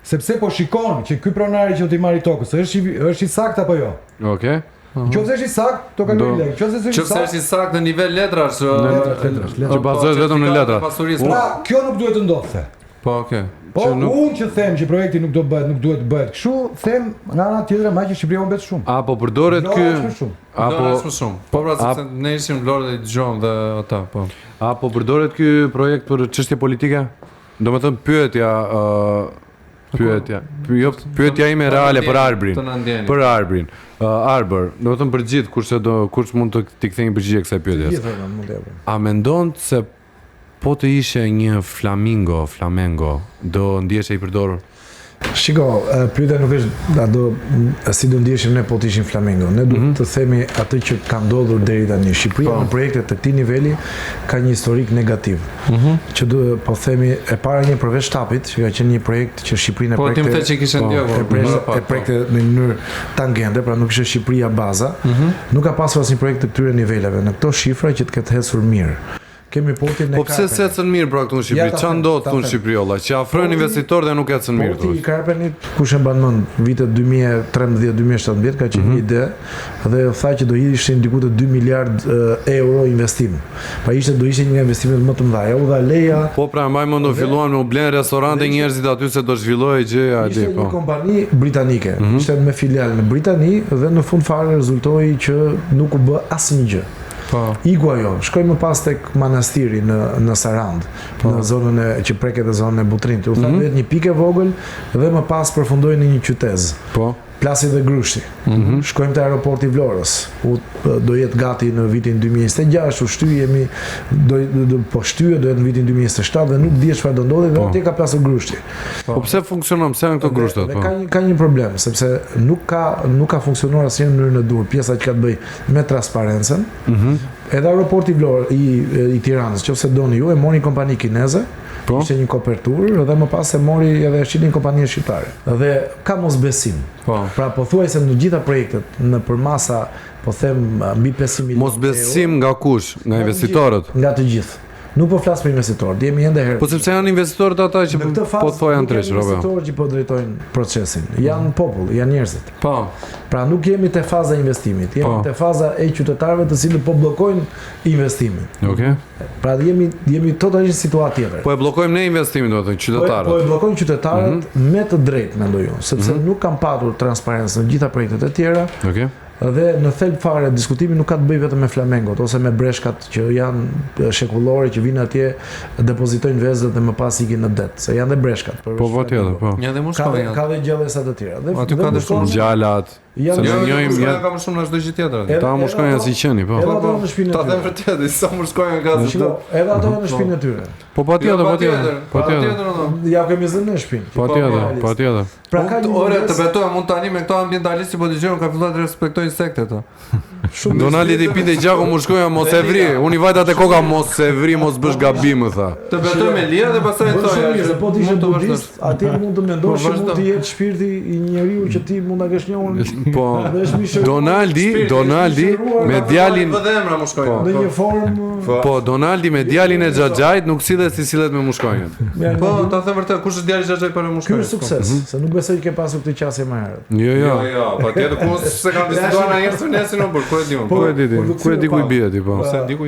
Sepse po shikon që ky pronari që do t'i marrë tokës, është i saktë apo jo? Okej. Nëse është i saktë, to kaloj lek. Nëse është i saktë në nivel letrash, që bazohet vetëm në letra. Pra, kjo nuk duhet të ndodhte. Po, okay. Po, unë që them që projekti nuk duhet të bëhet kështu, them nga ana tjetër më që Shqipëria humbet shumë. Apo përdoret ky Apo shumë. Po pra sepse ne ishim në Vlorë dhe i dëgjojmë dhe ata, po. Apo përdoret ky projekt për çështje politike? Domethënë pyetja ime reale për Arbrin. Për Arbrin. Arbër, domethënë për gjithë kush mund të t'i kthejë përgjigje kësaj pyetjes. A mendon se po të ishe një flamengo, do ndjeshe i përdorur? Shiko, pyetja nuk është si do ndjeshim ne po të ishim flamengo. Ne duhet të themi atë që ka ndodhur deri tani. Shqipëria në projekte të këtij niveli ka një historik negativ. Që po themi e para një përveç shtapit, që ka qenë një projekt që Shqipërinë e projekte në mënyrë tangente, pra nuk ishte Shqipëria baza, nuk ka pasur asnjë projekt të këtyre niveleve në këto shifra që të ketë hecur mirë. Kemi portin e Karpenit. Po pse s'ecën mirë pra këtu në Shqipëri? Ç'a ndodh këtu në Shqipëri olla? Që afrojnë investitorë dhe nuk ecën mirë këtu. Porti i Karpenit, kush e mban mend, vitet 2013-2017 ka qenë një ide dhe tha që do ishin diku të 2 miliard euro investim. Pra do ishte një investimet më të mëdha. U dha leja. Po pra mbaj mend do filluan me u blen restorante njerëzit aty se do zhvillohej gjëja aty po. Ishte një kompani britanike, ishte me filial në Britani dhe në fund fare rezultoi që nuk u bë asnjë gjë. Igu ajo, shkoj më pas tek manastiri në Sarand, në zonën që preket e zonën e Butrinit. U tha vetë një pikë e vogël dhe më pas përfundoi në një qytet. Plasi dhe Grushti. Shkojmë te aeroporti i Vlorës. Do jetë gati në vitin 2026, shtyhemi do jetë në vitin 2027 dhe nuk dihet çfarë do ndodhi dhe atje ka plasur Grushti. Po pse funksionon pse janë këto grushtat po? Ka një problem sepse nuk ka funksionuar asnjë në mënyrë në dur, pjesa që ka të bëjë me transparencën. Edhe aeroporti i Tiranës, nëse doni ju, e mori një kompani kineze. Ishte një kopertur dhe më pas e mori edhe një kompani shqiptare. Dhe ka mosbesim. Pra pothuajse në gjitha projektet në përmasa, po them mbi 500 milionë. Mosbesim nga kush? Nga investitorët? Nga të gjithë. Nuk po flas për investitorët, jemi ende herë. Po sepse janë investitorët ata që po thonë tresh rrobë. Investitorët që po drejtojnë procesin. Janë popull, janë njerëzit. Pra nuk jemi te faza e investimit, jemi te faza e qytetarëve të cilët po bllokojnë investimin. Okej. Pra jemi totalisht në situatë tjetër. Po e bllokojmë ne investimin, do të thënë qytetarët. Po e bllokojmë qytetarët me të drejtë mendoj unë, sepse nuk kanë patur transparencë në gjitha projektet e tjera. Okej. Dhe në thelb fare diskutimi nuk ka të bëjë vetëm me flamengot ose me breshkat që janë shekullore që vinë atje, depozitojnë vezët dhe më pas ikin në det, se janë dhe breshkat. Po tjetër, po. Ka dhe gjallësa të tjera. Aty ka dhe shumë gjallat. Se ne njohim ka më shumë në çdo gjë tjetër. Ta mushkojnë si qeni, po. Edhe ato në shtëpinë. Ta them vërtet, sa mushkojnë nga çdo. Edhe ato në shtëpinë e tyre. Po patjetër. Ja kemi zënë në shtëpinë. Patjetër. Pra ka orë të betohem mund tani me këto ambientalistë që po dëgjojnë ka filluar të respektojnë sektet ato. Donaldi i pinte gjako mushkoja mos e vri. Unë i vajta te koka mos e vri, mos bësh gabim tha. Të betoj me lirë dhe pastaj thoya. Po ti je budist, aty mund të mendosh se mund të jetë shpirti i njeriu që ti mund ta kesh njohur. Po. Donaldi me djalin vëdhemra mushkojnë. Në një formë. Po Donaldi me djalin e Xhaxhait nuk sillet si sillet me mushkojën. Po ta them vërtet, kush është djali i Xhaxhait për mushkojën? Ky është sukses, se nuk besoj që ke pasur këtë qasje më herët. Jo, patjetër ku se kanë diskutuar na herë nesër në ku e di unë. Ku e di ku i bie ti po.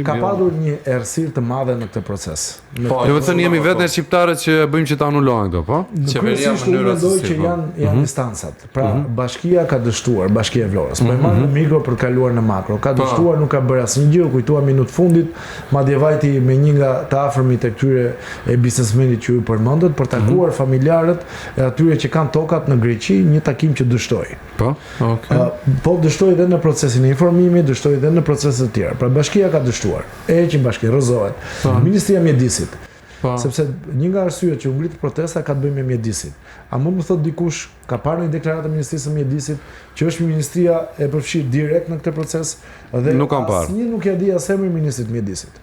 Ka pasur një errësirë të madhe në këtë proces. Po, do të thënë jemi vetë ne shqiptarët që bëjmë që ta anulohen këto, po? Qeveria në mënyrë që janë instancat. Pra, bashkia ka dështuar, Bashkia e Vlorës. Po e marrë në mikro për të kaluar në makro. Ka dështuar, nuk ka bërë asnjë gjë, kujtuar minut fundit, madje vajti me një nga të afërmit e këtyre biznesmenit që ju përmendët për takuar familjarët e atyre që kanë tokat në Greqi, një takim që dështoi. Po, okay. Po dështoi edhe në procesin e informimit, dështoi edhe në procese të tjera. Pra bashkia ka dështuar. Heqin bashkinë, rrozohet. Ministria e Mjedisit. Sepse një nga arsyet që u ngrit protesta ka të bëjë me mjedisin. A mund më thot dikush, ka parë një deklaratë e Ministrisë së Mjedisit që është ministria e përfshirë direkt në këtë proces dhe asnjë nuk ja di as emrin ministrit të Mjedisit.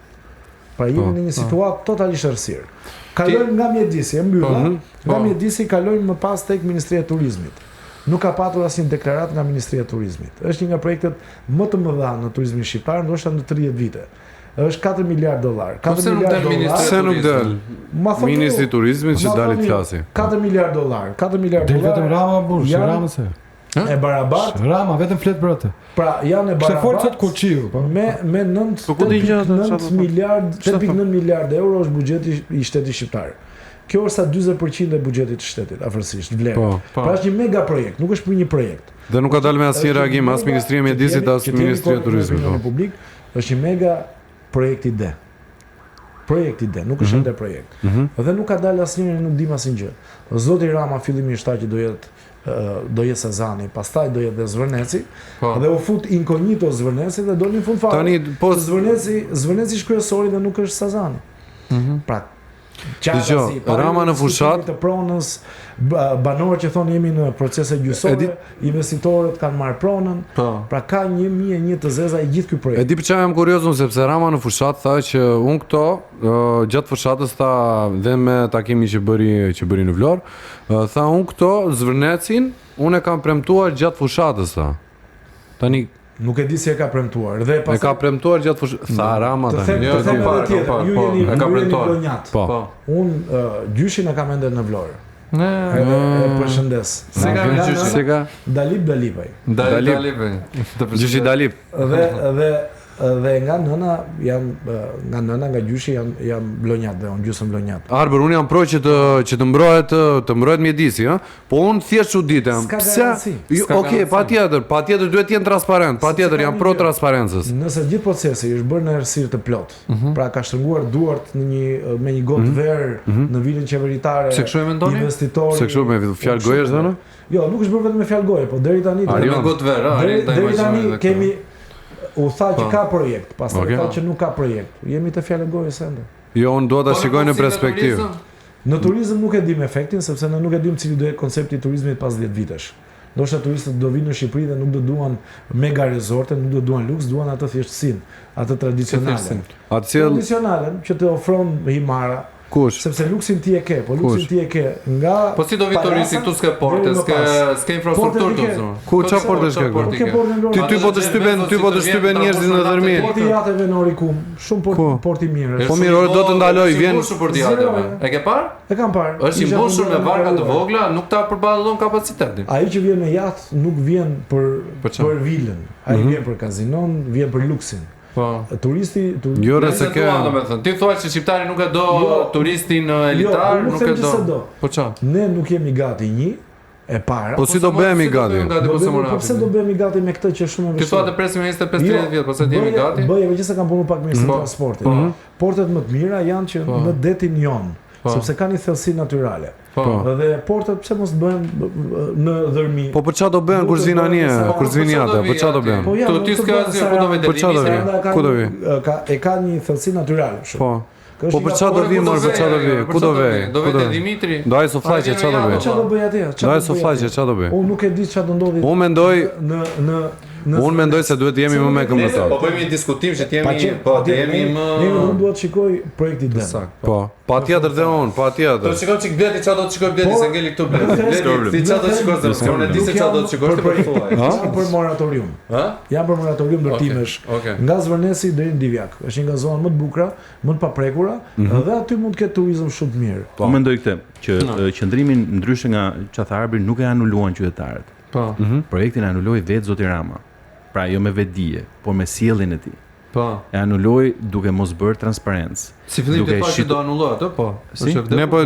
Pra jemi në një situatë totalisht errësirë. Kalojmë nga Mjedisi, e mbylla, nga Mjedisi kalojmë më pas tek Ministria e Turizmit. Nuk ka patur asnjë deklaratë nga Ministria e Turizmit. Është një nga projektet më të mëdha në turizmin shqiptar, ndoshta në 30 vite. është 4 miliard dollar. 4 miliard dollar. Se nuk del. Ministri i Turizmit që dalit flasi. 4 miliard dollar. 4 miliard dollar. Del vetëm Rama bursh, Rama se. E barabat. Rama vetëm flet për atë. Pra janë e barabat. Se forcat Kurçiu, po. Me 8.9 miliard euro është buxheti i shtetit shqiptar. Kjo është sa 40% e buxhetit të shtetit, afërsisht vlerë. Pra është një mega projekt, nuk është për një projekt. Dhe nuk ka dalë me asnjë reagim as Ministria e Mjedisit as Ministria e Turizmit. Publik është një mega projekt ide. Projekt ide, nuk është ende projekt. Dhe nuk ka dalë asnjëri, nuk dim asnjë gjë. Zoti Rama fillimisht tha që do jetë Sazani, pastaj do jetë dhe Zvërneci, dhe u fut inkognito Zvërneci dhe doli në fund fare. Tani Zvërneci është kryesori dhe nuk është Sazani. Pra Dgjoj, Rama në fushat të pronës, banorët që thonë jemi në procese gjyqësore, investitorët kanë marrë pronën. Pra ka 1001 të zeza i gjithë ky projekt. E di pse jam kurioz unë sepse Rama në fushat tha që unë këto gjatë fushatës tha dhe me takimin që bëri në Vlorë, tha unë këto Zvërnecin unë e kam premtuar gjatë fushatës tha. Tani nuk e di si e ka premtuar. Dhe e ka premtuar gjatë fushatës. Tha Rama tani. Ju jeni blonjat. Po. Unë gjyshin e kam ende në Vlorë. E përshëndes. Se ka gjyshi? Se ka? Dalipaj. Gjyshi Dalip. Dhe nga nëna nga gjyshi jam blonjat dhe unë gjysëm blonjat. Arbër, unë jam pro që të mbrohet mjedisi, po unë thjesht çuditem. Pse? Okej, patjetër duhet të jenë transparent, patjetër jam pro transparencës. Nëse gjithë procesi është bërë në errësirë të plot, pra ka shtrënguar duart me një gotë verë në vilën qeveritare, investitori. Se kështu me fjalë goje është dhënë? Jo, nuk është bërë vetëm me fjalë goje, po deri tani me gotë verë, deri tani kemi u tha që ka projekt, pastaj tha që nuk ka projekt. Jemi të fjalë gojës ende. Jo, unë dua ta shikoj në perspektivë. Në turizëm nuk e dim efektin, sepse ne nuk e dim cili do jetë koncepti i turizmit pas 10 vitesh. Ndoshta turistët do vinë në Shqipëri dhe nuk do duan mega rezorte, nuk do duan luks, duan atë thjeshtësinë, atë tradicionale. Tradicionalen që të ofron Himara. Kush? Sepse luksin ti e ke, po luksin ti e ke nga. Po si do vi turisti këtu s'ke porte, s'ke infrastrukturë këtu. Ku çfarë porte s'ke? Ty po të shtypen njerëzit në dërmim. Porti jateve në Orikum, shumë porti mirë. Po mirë, do të ndaloj, vjen. Porti jateve. E ke parë? E kam parë. Është i mbushur me barka të vogla, nuk ta përballon kapacitetin. Ai që vjen me jatë nuk vjen për vilën, ai vjen për kazinon, vjen për luksin. Turisti jo se ke domethënë ti thua që shqiptari nuk e do turistin elitar, nuk e do. Po çfarë? Ne nuk jemi gati e para. Po si do bëhemi gati? Po pse do bëhemi gati me këtë që shumë e vështirë? Ti thua të presim 25-30 vjet, po se jemi gati? Bëj, megjithëse kam punuar pak me transportin. Portet më të mira janë që në detin jon, sepse kanë një thellësi natyrale. Dhe portet pse mos bëhen në dërmi? Po për çfarë do bëhen kur zin anije, kur zin jate, për çfarë do bëhen? Tu ti s'ka asgjë, ku do vetë deri? Ku do vi? Ka një thellësi natyrale shumë. Po për çfarë do vi, mor, për çfarë do vi? Ku do vej? Do vetë Dimitri. Do ai sofllaqe çfarë do bëj? Çfarë do bëj atje? Do ai sofllaqe çfarë do bëj? Unë nuk e di çfarë do ndodhi. Unë mendoj se duhet të jemi më me këmbëtar. Po bëjmë një diskutim që të jemi më. Unë dua të shikoj projektin e Po, patjetër dhe unë, patjetër. Do shikoj çik bleti çfarë do të shikoj bleti se ngeli këtu bleti. Ti çfarë do të shikosh? Se unë di se çfarë do të shikosh për thuaj. Për moratorium. Jam për moratorium ndërtimesh. Nga Zvërneci deri në Divjak. Është një nga zonat më të bukura, më të paprekura dhe aty mund të ketë turizëm shumë të mirë. Po mendoj këtë që qendrimin ndryshe nga çfarë Arbri nuk e anuluan qytetarët. Po. Projektin e anuloi vetë zoti Rama. Pra jo me vetdije, por me sjelljen e tij. Po. E anuloi duke mos bërë transparencë. Si fillim të pashë do anullohet, po. Ne po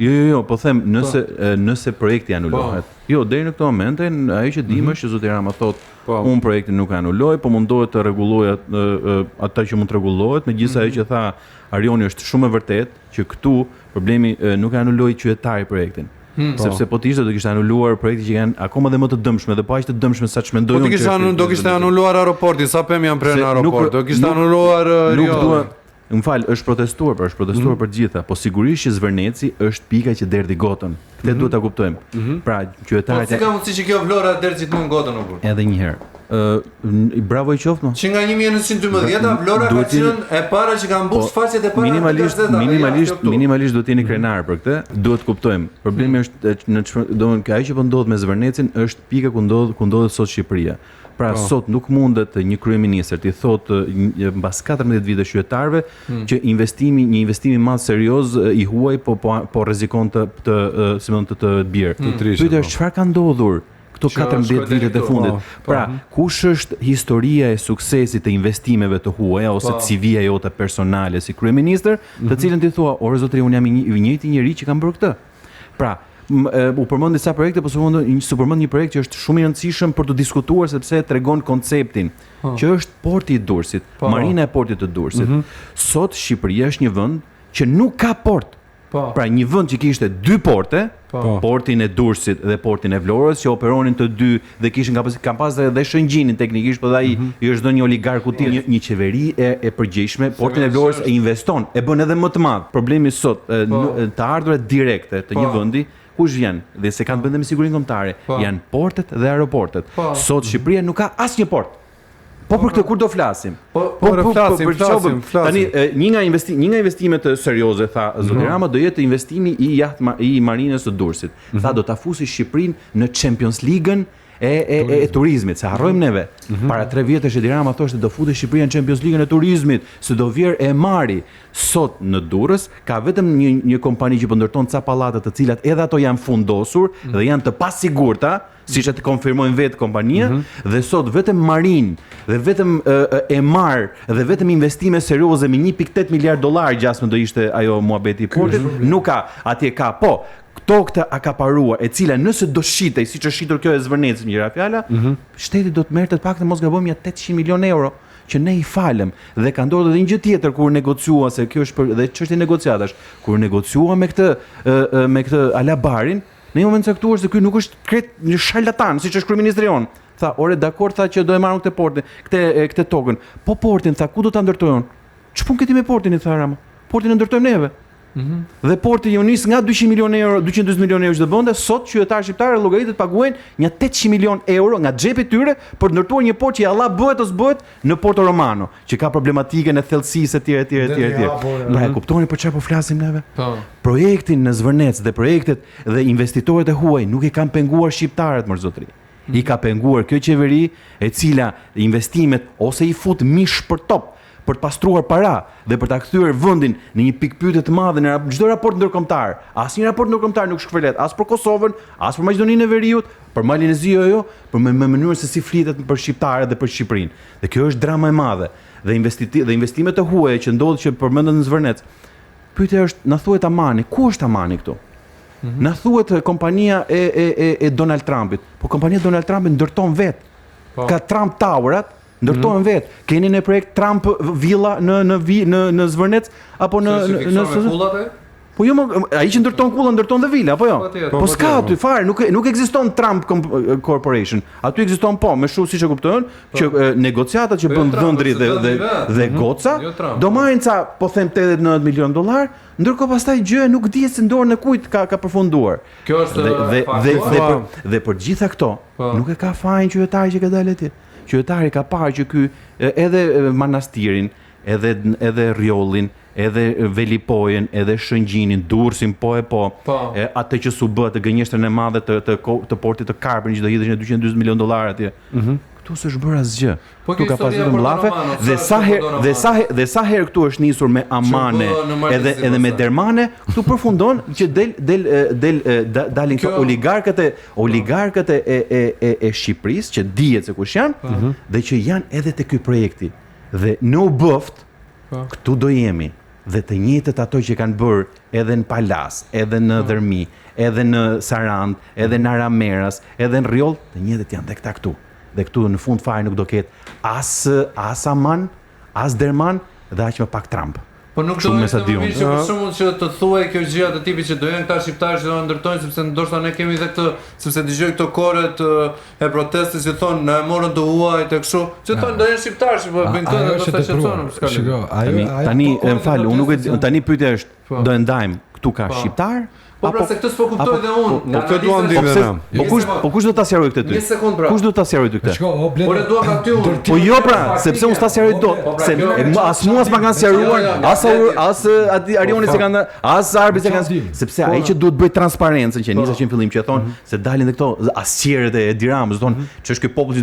Jo, po them nëse projekti anulohet. Jo, deri në këtë moment ajo që dim është që zoti Rama thotë un projektin nuk e anuloj, po mundohet të rregullojë atë që mund të rregullohet, megjithëse ajo që tha Arioni është shumë e vërtetë që këtu problemi nuk e anuloi qytetari projektin. Sepse po të ishte do kishte anuluar projekte që janë akoma dhe më të dëmshme dhe po aq të dëmshme sa çmendojnë. Po do kishte anuluar aeroportin, sa pemë janë pranë aeroportit. Do kishte anuluar Më fal, është protestuar për gjitha, po sigurisht që Zvërneci është pika që derdhi gotën. Këtë duhet ta kuptojmë. Pra, qytetarët Po si ka mundësi që kjo Vlora derdhë gjithmonë gotën apo? Edhe një herë. bravo i qoftë. Që nga 1912 Vlora ka qenë e para që ka mbush faqet e para të gazetave. Minimalisht duhet jeni krenar për këtë. Duhet kuptojmë. Problemi është domethënë ajo që po ndodh me Zvërnecin është pika ku ndodhet sot Shqipëria. Pra sot nuk mundet një kryeministër t'i thotë mbas 14 vitesh qytetarëve që një investim i madh serioz i huaj po rrezikon të bjerë. Pyetja është çfarë ka ndodhur këto 14 vitet e fundit. Pra, kush është historia e suksesit të investimeve të huaja ose CV-ja jote personale si kryeministër, të cilën ti thua, "O zotëri, unë jam i njëjti njerëz që kam bërë këtë." Pra, u përmend disa projekte, po përmend një projekt që është shumë i rëndësishëm për të diskutuar sepse tregon konceptin, që është porti i Durrësit, marina e portit të Durrësit. Sot Shqipëria është një vend që nuk ka port. Pra një vend që kishte 2 porte, portin e Durrësit dhe portin e Vlorës, që operonin të dy dhe kishin kam pas edhe Shëngjinin teknikisht, por ai i është dhënë një oligarku tjetër, një qeveri e përgjegjshme, portin e Vlorës e investon, e bën edhe më të madh. Problemi sot të ardhurat direkte të një vendi kush vjen dhe se kanë bënë me sigurinë kombëtare, janë portet dhe aeroportet. Sot Shqipëria nuk ka asnjë port. Po për këtë kur do flasim? Flasim. Tani një nga investimet serioze tha zoti Rama do jetë investimi i marinës së Durrësit. Tha do ta fusi Shqipërinë në Champions League-ën e turizmit, se harrojmë neve. Para 3 vjetësh Edi Rama thoshte do futet Shqipëria në Champions League-ën e turizmit, se do vjerë e mari. Sot në Durrës ka vetëm një kompani që po ndërton ca pallate të cilat edhe ato janë fundosur dhe janë të pasigurta, siç e të konfirmojnë vetë kompania, dhe sot vetëm Marin dhe vetëm Emar dhe vetëm investime serioze me 1.8 miliard dollar gjasmë do ishte ajo muhabeti i portit, nuk ka, atje ka, po këto këtë akaparuar, e cila nëse do shitej, siç është shitur kjo e Zvërnecit, me njëra fjala, shteti do të merrte të paktën mos gabojmë 800 milion euro që ne i falem. Dhe ka ndodhur edhe një gjë tjetër kur negociua, se kjo është dhe çështje negociatash, kur negociua me këtë Alabarin, në një moment caktuar se ky nuk është kret një sharlatan, siç është kryeministri jon. Tha, "Ore, dakord, tha që do e marrun këtë portin, këtë tokën." Po portin, tha, "Ku do ta ndërtojnë?" "Ç'pun këti me portin?" I tha Rama. "Portin e ndërtojmë neve." Dhe porti ju nis nga 200 milionë euro, 240 milionë euro që do bënte, sot qytetarë shqiptarë llogaritet paguajnë një 800 milionë euro nga xhepi tyre për të ndërtuar një port që Allah bëhet ose bëhet në Porto Romano, që ka problematikën e thellësisë etj. Pra e kuptoni për çfarë po flasim neve? Projektin në Zvërnec dhe projektet dhe investitorët e huaj nuk i kanë penguar shqiptarët, më zotëri. I ka penguar kjo qeveri e cila investimet ose i fut mish për top për të pastruar para dhe për ta kthyer vendin në një pikë pyetje të madhe në çdo raport ndërkombëtar. Asnjë raport ndërkombëtar nuk shkrelet as për Kosovën, as për Maqedoninë e Veriut, për Malin e Ziut, për mënyrën se si flitet për shqiptarët dhe për Shqipërinë. Dhe kjo është drama e madhe. Dhe investimet e huaja që ndodhin që përmendet në Zvërnec. Pyetja është, na thuhet Amani, ku është Amani këtu? Na thuhet kompania e Donald Trumpit. Po kompania e Donald Trumpit ndërton vetë. Ka Trump Towerat, ndërtojnë vetë. Keni në projekt Trump villa në Zvërnec apo në Po jo, ai që ndërton kulla ndërton dhe vila, apo jo? Po s'ka aty fare, nuk ekziston Trump Corporation. Aty ekziston po, me shumë siç e kuptojnë, që negociatat që bën Dhëndri dhe Goca do marrin ca, po them 89 milion dollar, ndërkohë pastaj gjëja nuk dihet se dorën e kujt ka përfunduar. Kjo është dhe për gjitha këto, nuk e ka fajin qytetari që ka dalë atje. Qytetari ka parë që ky edhe manastirin, edhe rjollin, edhe Velipojën, edhe Shëngjinin, Durrësin, atë që su bë të gënjeshtrën e madhe të portit të Karpën që do hidheshin 240 milion dollar atje. Këtu s'është bërë asgjë. Këtu ka pasur vetëm llafe dhe sa herë këtu është nisur me Amane edhe me Dermane, këtu përfundon që dalin këto oligarkët e Shqipërisë që dihet se kush janë dhe që janë edhe te ky projekti. Dhe në u bëft këtu do jemi. Dhe të njëjtët ato që kanë bërë edhe në Palas, edhe në Dërmi, edhe në Sarand, edhe në Arameras, edhe në Rjoll, të njëjtët janë dhe këta këtu. Dhe këtu në fund fare nuk do ketë as Aman, as Derman dhe aq më pak Trump. Po nuk do të vjen që për shembull që të thuaj kjo gjë të tipit që do jenë këta shqiptarë që do ndërtojnë, sepse ndoshta ne kemi edhe këtë, sepse dëgjoj këto korret e protestës që thonë na e morën të huaj të kështu, që thonë do jenë shqiptarë që bëjnë këtë do të shqetësohen. Tani, më fal, unë nuk e tani pyetja është, do e ndajmë këtu ka shqiptar Po pra se këtë s'po kuptoj dhe unë. Po këtë duam dimë ne. Po kush do ta sqaroj këtë ty? Një sekond pra. Kush do ta sqaroj ty këtë? Po le dua aty unë. Po jo pra, sepse unë s'ta sqaroj dot, se as mua s'ma kanë sqaruar, as Arioni se kanë, as Arbi se kanë, sepse ai që duhet bëj transparencën që nisa që në fillim që thonë se dalin dhe këto asqerët e Diramës, thonë ç'është ky popull që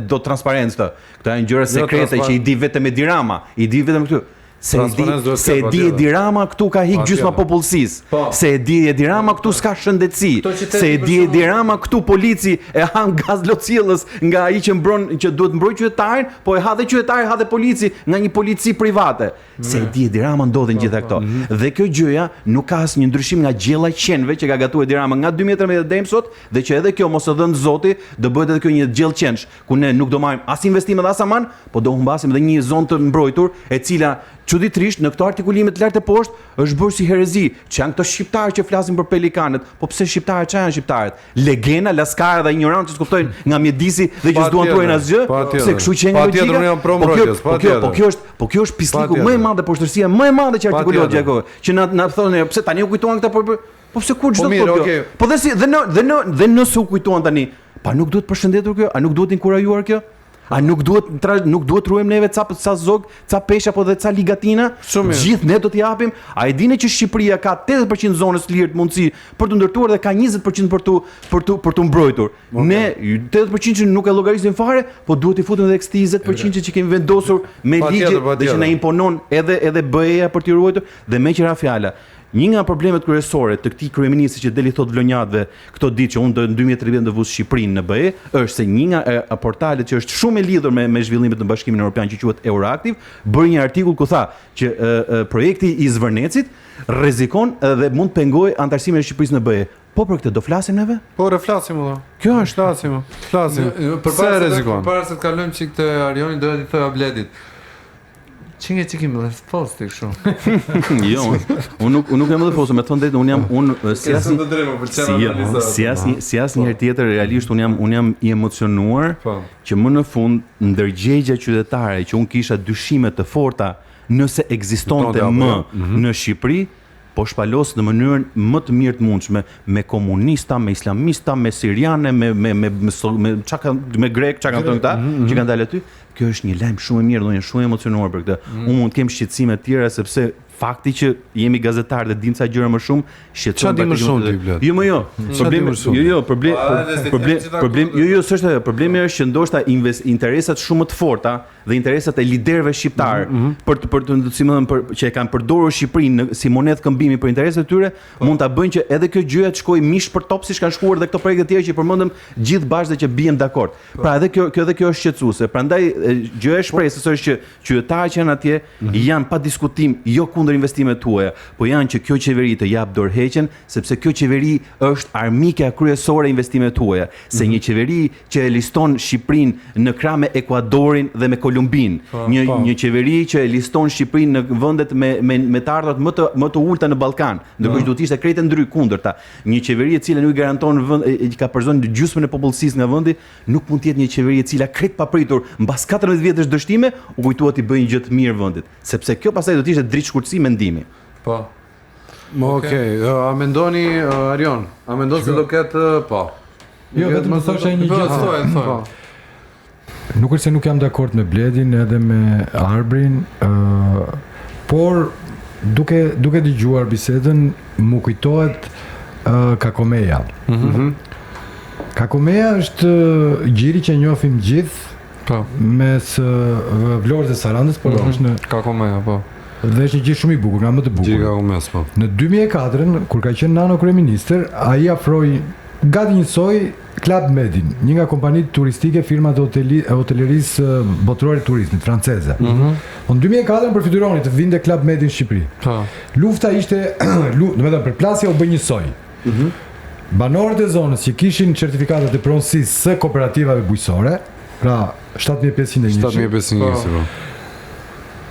do transparencë këtë. Këto janë gjëra sekrete që i di vetëm Dirama, i di vetëm këtu. Se e di Dirama këtu ka hik gjysma popullsisë. Se e di Dirama këtu s'ka shëndetësi. Se e di Dirama këtu polici e han gaz locillës nga ai që mbron që duhet mbroj qytetarin, po e ha dhe qytetari, ha dhe polici nga një polici private. Se e di Dirama ndodhen gjitha këto. Dhe kjo gjëja nuk ka asnjë ndryshim nga gjella e qenve që ka gatuar Dirama nga 2013 deri sot, dhe që edhe kjo mos e dhënë Zoti, do bëhet edhe kjo një gjellë qensh, ku ne nuk do marrim as investime dhe as aman, po do humbasim edhe një zonë të mbrojtur, e cila çuditërisht në këto artikulime të lartë poshtë është bërë si herezi, që janë këto shqiptarë që flasin për pelikanet, po pse shqiptarët, çfarë janë shqiptarët? Legena, laskara dhe ignorancë që s'kuptojnë nga mjedisi dhe që s'duan tuajnë asgjë, se kështu që logjika. Po kjo është pisliku më i madh dhe poshtërsia më e madhe që artikulohet Gjakov, që na thonë pse tani u kujtuan këta po pse kur çdo të kjo. Po dhe nëse u kujtuan tani, pa nuk duhet përshëndetur kjo, a nuk duhet inkurajuar kjo? A nuk duhet ruajmë neve ca zog, ca peshë apo dhe ca ligatina? Gjithë ne do t'i japim. A e dini që Shqipëria ka 80% zonës lirë të mundësi për të ndërtuar dhe ka 20% për të mbrojtur. Ne 80% që nuk e llogarisim fare, po duhet i futim edhe këtij 20% që kemi vendosur me ligje dhe që na imponon edhe BE-ja për t'i ruajtur dhe me qira fjala. Një nga problemet kryesore të këtij kryeministri që deli thot vlonjatëve këto ditë që unë në 2030 do vuz Shqipërinë në BE, është se një nga portalet që është shumë e lidhur me zhvillimet në Bashkimin Evropian që quhet Euroactiv, bëri një artikull ku tha që projekti i Zvërnecit rrezikon dhe mund të pengojë antarësimin e Shqipërisë në BE. Po për këtë do flasim neve? Po flasim valla. Kjo është flasim. Përpara se të kalojmë çik te Arioni doja t'i thoja Bledit. Çinge çikim dhe post tek shumë. Jo, unë nuk jam edhe post, me thënë drejtë, unë si asnjëherë tjetër realisht unë jam i emocionuar që më në fund ndërgjegja qytetare që unë kisha dyshime të forta nëse ekzistonte më në Shqipëri, po shpalos në mënyrën më të mirë të mundshme me komunista, me islamista, me siriane, me grek, çka kanë thënë këta, që kanë dalë aty. Kjo është një lajm shumë i mirë, do të shumë emocionuar për këtë. Unë mund të kem shqetësime të tjera sepse fakti që jemi gazetarë dhe dim sa gjëra më shumë, shqetëson. Çfarë di më shumë ti Blet? Problemi është që ndoshta interesat shumë të forta dhe interesat e liderëve shqiptar që e kanë përdorur Shqipërinë si monedhë këmbimi për interesat e tyre, mund ta bëjnë që edhe kjo gjëja të shkojë mish për top siç kanë shkuar dhe këto projekte të tjera që përmendëm gjithë bashkë që bien dakord. Pra edhe kjo është shqetësuese. Prandaj gjëja e shpresës është që qytetarët që janë atje janë pa diskutim jo kundër investimeve tuaja, po janë që kjo qeveri të jap dorëheqjen, sepse kjo qeveri është armike kryesore e investimeve tuaja. Se një qeveri që e liston Shqipërinë në krah me Ekuadorin dhe me Kolumbinë, një qeveri që e liston Shqipërinë në vendet me të ardhurat më të ulta në Ballkan, ndërkohë që duhet ishte krejtë ndry kundërta. Një qeveri e cila nuk i garanton ka përzon gjysmën e popullsisë nga vendi, nuk mund të jetë një qeveri e cila krejt papritur mbas 14 vjetësh dështime u kujtuat i bëjnë gjë të mirë vendit, sepse kjo pastaj do të ishte dritë shkurtësi mendimi. Po. Okej, a mendoni Arion? A mendon se do ketë po? Jo, vetëm të thosha një gjë. Nuk është se nuk jam dakord me Bledin edhe me Arbrin, por duke dëgjuar bisedën më kujtohet Kakomeja. Kakomeja është gjiri që njohim gjithë mes Vlorës dhe Sarandës, por është në Kakomeja, po. Dhe është një gjë shumë i bukur, nga më të bukur. Gjiri Kakomejas, po. Në 2004, kur ka qenë nano kryeministër, ai afroi gati njësoj Club Medin, një nga kompanitë turistike, firmat e hotelerisë botërore turizmit franceze. Në 2004 përfityroni të vinte Club Medin në Shqipëri. Lufta ishte, domethënë përplasja u bë njësoj. Banorët e zonës që kishin certifikatat e pronësisë së kooperativave bujqësore, pra 7501,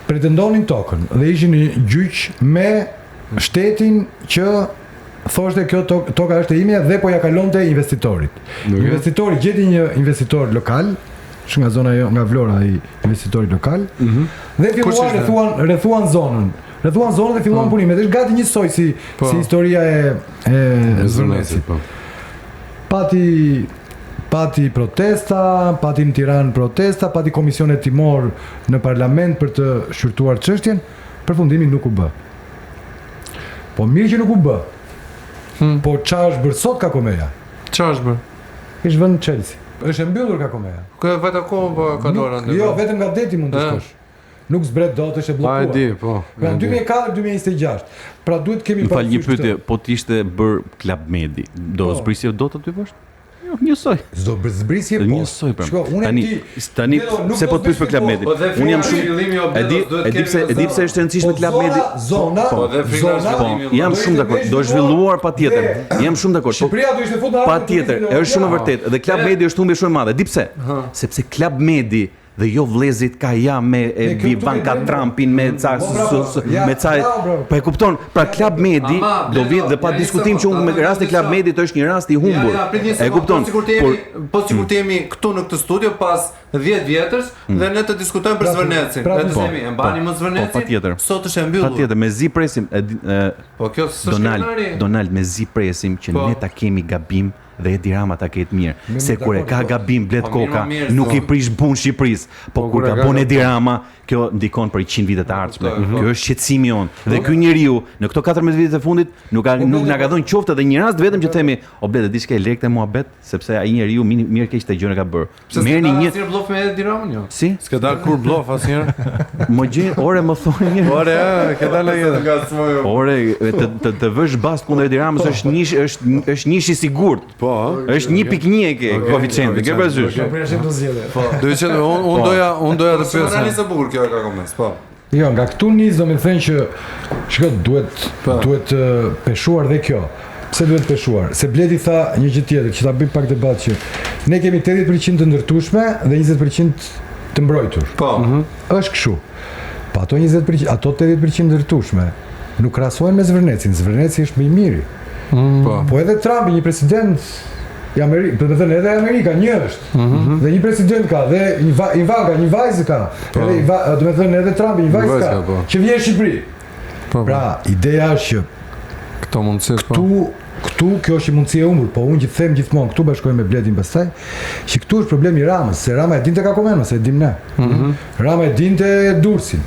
pretendonin tokën dhe ishin një gjyq me shtetin që thoshte kjo toka është e imja dhe po ja kalonte investitorit. Investitori gjeti një investitor lokal, nga zona nga Vlora ai investitori lokal, dhe filluan rrethuan zonën. rrethuan zonën dhe filluan punimet. Është gati njësoj si historia e Zvërnecit. Pati protesta, pati në Tiranë protesta, pati komisione timor në parlament për të shqyrtuar çështjen, përfundimi nuk u bë. Po mirë që nuk u bë. Po ç'a është bërë sot Kakomeja? Ç'a është bërë? Ishtë vënë Chelsea. Është e mbyllur Kakomeja. Vetë akoma po kaluar anë. Jo, vetëm nga deti mund të shkosh. Nuk zbret dot, është e bllokuar. A e di, po. Nga 2004-2026. Pra duhet kemi pa. Një pyetje, po t'ishte bër Club Medi, do zbrisje dot aty poshtë? Jo, njësoj. S'do zbrisje po. Njësoj pra. Tani pse po të pyes për Club Medi? Unë jam shumë e di pse është e rëndësishme Club Medi. Zona. Jam shumë dakord. Do zhvilluar patjetër. Jam shumë dakord. Shqipëria do ishte futur patjetër. Është shumë e vërtetë. Dhe Club Medi është humbje shumë e madhe. Di pse? Sepse Club Medi dhe jo vlezit ka me Ivanka Trumpin, me ca, po e kupton, pra Club Medi do vjet dhe pa diskutim që unë me rasti Club Medit është një rast i humbur. E kupton? Po sikur të jemi këtu në këtë studio pas 10 vjetësh dhe ne të diskutojmë për Zvërnecin. Ne të themi, e mbani më Zvërnecin? Sot është e mbyllur. Patjetër, me zi presim. Po kjo s'është Donald, me zi presim që ne ta kemi gabim dhe Edi Rama ta ketë mirë. Se kur e ka gabim blet koka, nuk i prish bun Shqipërisë. Po kur gabon Edi Rama, kjo ndikon për 100 vite të ardhshme. Kjo është shqetësimi jon. Dhe ky njeriu në këto 14 vite të fundit nuk na ka dhënë qoftë edhe një rast vetëm që themi, o blet, e di çka e lekte muhabet, sepse ai njeriu mirë keq të gjëra ka bërë. Merrni një blluf me Edi Ramën jo. Si? S'ka dal kur blluf asnjëherë. Më gjej, ore më thonë një. Ore, ke dalë edhe nga smojo. Ore, të vësh bast kundër Edi Ramës është nish i sigurt. Po, është 1.1 e ke koeficienti, ke parasysh. Po, do të thotë unë doja të pyes. Sa nisë bukur kjo ka komes, po. Jo, nga këtu nis do të thënë që shikoj duhet peshuar dhe kjo. Pse duhet peshuar? Se Bledi tha një gjë tjetër, që ta bëjmë pak debat që ne kemi 80% të ndërtueshme dhe 20% të mbrojtur. Po. Është kështu. Po ato 20%, ato 80% ndërtueshme nuk krahasohen me Zvërnecin. Zvërneci është më i miri. Po edhe Trumpi, një president i Amerikës, do të thënë edhe Amerika një është. Dhe një president ka, dhe Ivanka një vajzë ka. Edhe do të thënë edhe Trumpi një vajzë ka, që vjen në Shqipëri. Pra, ideja është që këto mundësi këtu kjo është një mundësi e humbur, po unë që them gjithmonë këtu bashkoj me Bledin pastaj, që këtu është problemi i Ramës, se Rama e dinte Kakomen, se e dim ne. Rama e dinte Durrësin.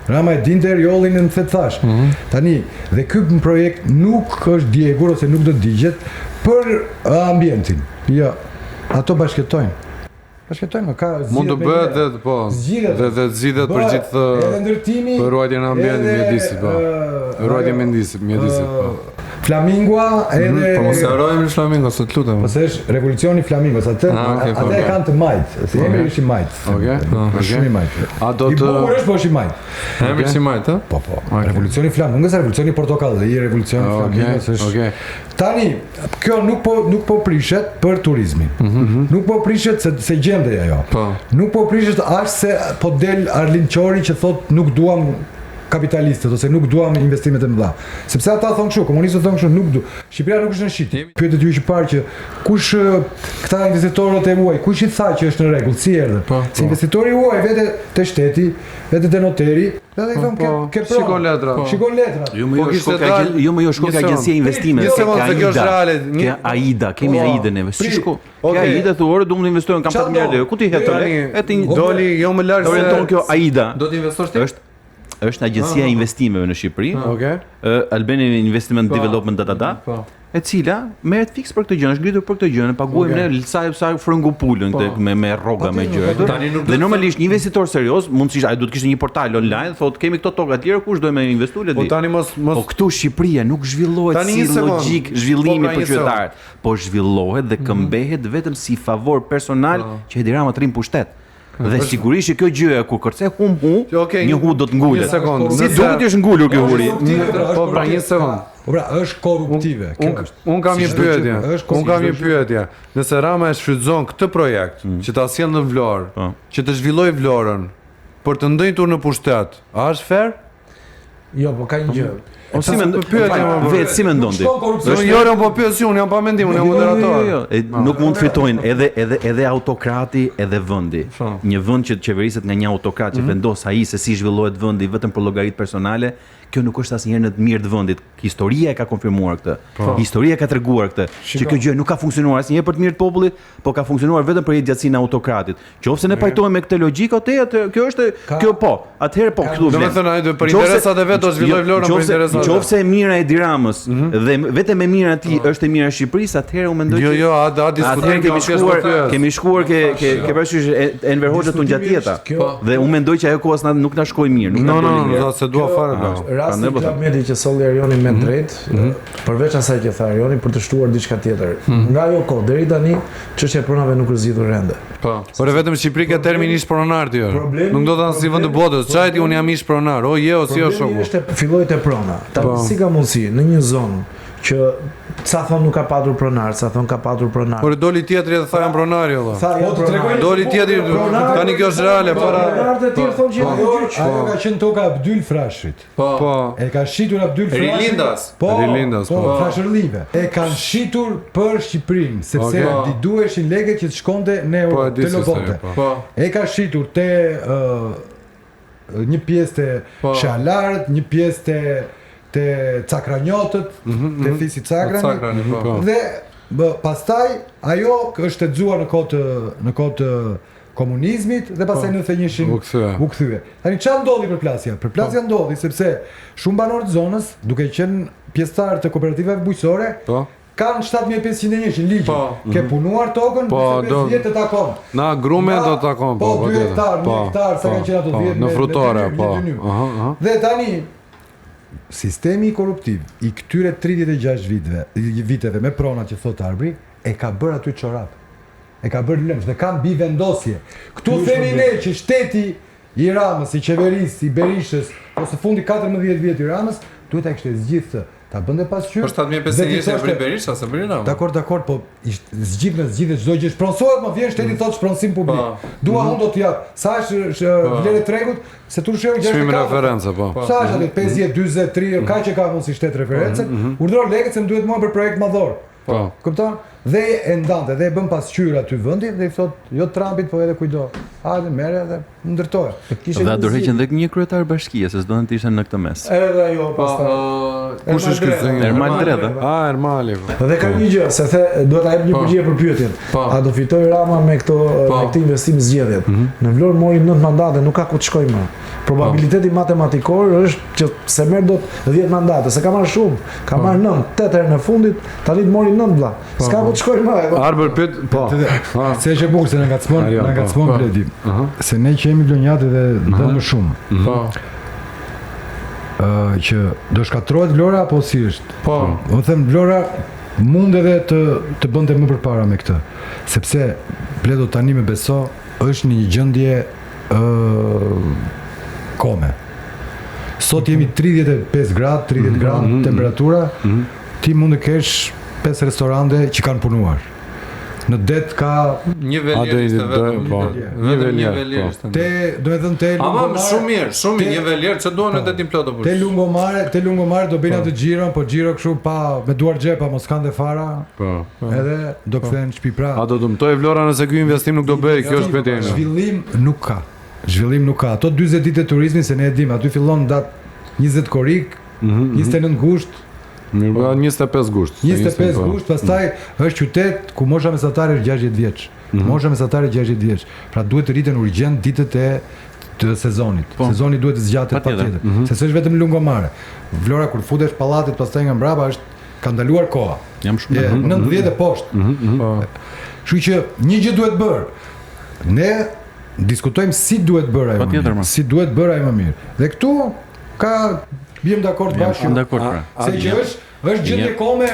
Rama e dinte Eriollin në Thethash. Tani, dhe ky projekt nuk është djegur ose nuk do të digjet për ambientin. Jo, ato bashkëtojnë. Bashkëtojnë, ka zgjidhet. Mund të bëhet dhe po. Dhe zgjidhet për gjithë për ruajtjen e ambientit mjedisit, po. Ruajtja mjedisit, po. Flamingua edhe po mos e harrojmë në Flamingo, sot lutem. Po se është revolucioni Flamingos, atë e kanë të majt, se emri është i majt. Okej. Shumë i majt. A do të bukur është po është i majt. Emri është i majt, ë? Po. Revolucioni Flamingos, revolucioni portokalli, revolucioni Flamingos është. Okej. Tani, kjo nuk po prishet për turizmin. Nuk po prishet se gjendej ajo. Nuk po prishet as se po del Arlin Qori që thot nuk duam kapitalistët ose nuk duam investimet e mëdha. Sepse ata thonë kështu, komunistët thonë kështu, nuk du. Shqipëria nuk është në shit. Pyetet ju që parë që kush këta investitorët e huaj, kush i tha që është në rregull, si erdhën? Se investitori huaj vete te shteti, vete te noteri, dhe ai thonë ke provë. Shikon letrat. Jo më shko ka agjencia investimeve. Ke AIDA, kemi AIDA neve. Si shko? Ke AIDA thuar do të investojnë kam 4 miliardë euro. Ku ti hetë? Doli jo më larg se orienton kjo AIDA. Do të investosh ti? Është agjencia e investimeve në Shqipëri, Albanian Investment Development e cila merret fiks për këtë gjë, është ngritur për këtë gjë, ne paguajmë ne sa frëngu pulën me rroga me gjëra. Dhe normalisht një investitor serioz, mundësisht ai duhet të kishte një portal online, thotë kemi këto toka të tjera, kush do më investoj le di. Po tani mos Po këtu Shqipëria nuk zhvillohet si logjik zhvillimi për qytetarët, po zhvillohet dhe këmbehet vetëm si favor personal që Edi Rama të rrim pushtet. Dhe sigurisht që kjo gjëja kur kërcej një hu do të ngulet. Si duhet është ngulur kjo huri? Po pra, një sekond. Po pra, është korruptive. Unë kam një pyetje. Nëse Rama e shfrytëzon këtë projekt që ta sjell në Vlorë, që të zhvilloj Vlorën për të ndëjtur në pushtet, a është fair? Jo, po ka një gjë. Si mendon ti? Jo, po pyes unë, jam pa mendim, unë jam moderator. Nuk mund të fitojnë edhe autokrati edhe vendi. Një vend që qeveriset nga një autokrat që vendos ai se si zhvillohet vendi vetëm për llogaritë personale, kjo nuk është asnjëherë në të mirë të vendit. Historia e ka konfirmuar këtë. Historia ka treguar këtë, që kjo gjë nuk ka funksionuar asnjëherë për të mirë të popullit, por ka funksionuar vetëm për jetësinë e autokratit. Qofse ne pajtohemi me këtë logjikë, atë kjo është atëherë po këtu vlen. Domethënë ai për interesat e vet do zhvilloj Vlorën për interesat. Qofse e mira e Tiranës dhe vetëm e mira e tij është e mira e Shqipërisë, atëherë unë mendoj Jo, a diskutojmë kemi shkuar ke parasysh Enver Hoxha tu gjatë jeta. Dhe unë mendoj që ajo kohës nuk na shkoi mirë, nuk na doli mirë. Se dua fare. Rasti Klamedi që solli Arioni me drejt, përveç asaj që tha Arioni për të shtuar diçka tjetër. Nga ajo kohë deri tani çështja e pronave nuk është zgjidhur ende. Por vetëm Shqipëri ka termin ish pronar ti. Nuk do të thënë si vend të botës. Çajti unë jam ish pronar. O je o si o shoku. Filloi te prona. Si ka mundësi në një zonë që sa thon nuk ka patur pronar, sa thon ka patur pronar. Por doli tjetri dhe tha jam pronari valla. Doli tjetri tani kjo është reale para. Pronarët e tjerë thonë që janë gjyq. Ajo ka qenë toka Abdyl Frashit. Po. E ka shitur Abdyl Frashit. Rilindas. Po, Frashërlive. E kanë shitur për Shqipërinë, sepse i duheshin lekë që të shkonte në te Lobote. E ka shitur te një pjesë te Shalarët, një pjesë te Cakranjotët, te fisi Cakrani. Dhe pastaj ajo është lexuar në kohë të komunizmit dhe pastaj në 91-shin u kthye. Tani çfarë ndodhi për plasja? Për plasja ndodhi sepse shumë banorë të zonës, duke qenë pjesëtar të kooperativave bujqësore, kanë 7501 ligj. Ke punuar tokën, 25 vjet të takon. Na grume do të takon, po 2 hektar, 1 hektar, sa kanë qenë ato 10 në frutore, Dhe tani sistemi korruptiv i këtyre 36 viteve me pronat që thot Arbri e ka bërë aty çorap. E ka bërë lëmsh dhe kanë bivendosje. Këtu themi ne që shteti i Ramës, i qeverisë, i Berishës, ose fundi 14 vjet i Ramës, duhet ta kishte zgjidhur ta bënte pasqyrë. Për 75 e bëri Berisha, se bëri Rama. Dakor, po zgjidhet çdo gjë shpronsohet, më vjen shteti thotë shpronsim publik. Dua unë do të jap. Sa është vlerë tregut? Se tu sheu 64. Shpim referencë, po. Sa është 50, 40, 30, kaq që ka mundsi shtet referencë. Urdhëron lekët se më duhet më për projekt madhor. Po. Kupton? Dhe e ndante dhe e bën pasqyrë aty vendit dhe i thot jo Trumpit po edhe kujdo. Hajde merre dhe ndërtohet. Dhe dorëheqën dhe një kryetar bashkie se s'donë të ishte në këtë mes. Edhe ajo pastaj. Kush është ky? Ermal Dredha. Ermali. Dhe ka një gjë, se duhet ta jap një përgjigje për pyetjen. A do fitoj Rama me këtë investim zgjedhjet? Në Vlorë mori 9 mandate, nuk ka ku të shkojë më. Probabiliteti matematikor është që se merr dot 10 mandate, se ka marrë shumë. Ka marrë 9, 8 herë në fundit, tani të mori 9 vlla. S'ka ku të shkojë më. Arbër pyet, po. Se është e bukur se na ngacmon Bledi. Se ne që jemi vlonjatë dhe më shumë. Po. Që do shkatrohet Vlora apo si është? Po. Do them Vlora mund edhe të bënte më përpara me këtë, sepse Bledo tani me beso është në një gjendje kome. Sot jemi 35 gradë, 30 gradë temperatura, ti mund të kesh 5 restorante që kanë punuar. Në det ka një velier ishte vetëm. Një velier ishte. Do të thënë te Lungomare. Shumë mirë, një velier që duan në detin plot apo. Te Lungomare do bëjnë atë xhiron, po xhiro kështu pa me duar xhepa, mos kanë dhe fara. Po. Edhe do kthehen shtëpi pra. A do të dëmtoj Vlora nëse ky investim nuk do bëj, kjo është pyetja. Zhvillim nuk ka. Ato 40 ditë turizmi se ne e dim, aty fillon datë 20 korrik, 29 gusht. 25 gusht. 25 gusht, pastaj është qytet ku mosha mesatare është 60 vjeç. Mosha mesatare 60 vjeç. Pra duhet të rriten urgjent ditët të sezonit. Sezoni duhet të zgjatet patjetër. Se s'është vetëm Lungomare. Vlora kur futesh pallatit pastaj nga mbrapa ka ndaluar koha. Jam shumë 90 e poshtë. Kështu që një gjë duhet bërë. Ne diskutojmë si duhet bërë ajo. Si duhet bërë ajo më mirë. Dhe këtu ka Bjem dakord bashkë. Se që është gjendje kome,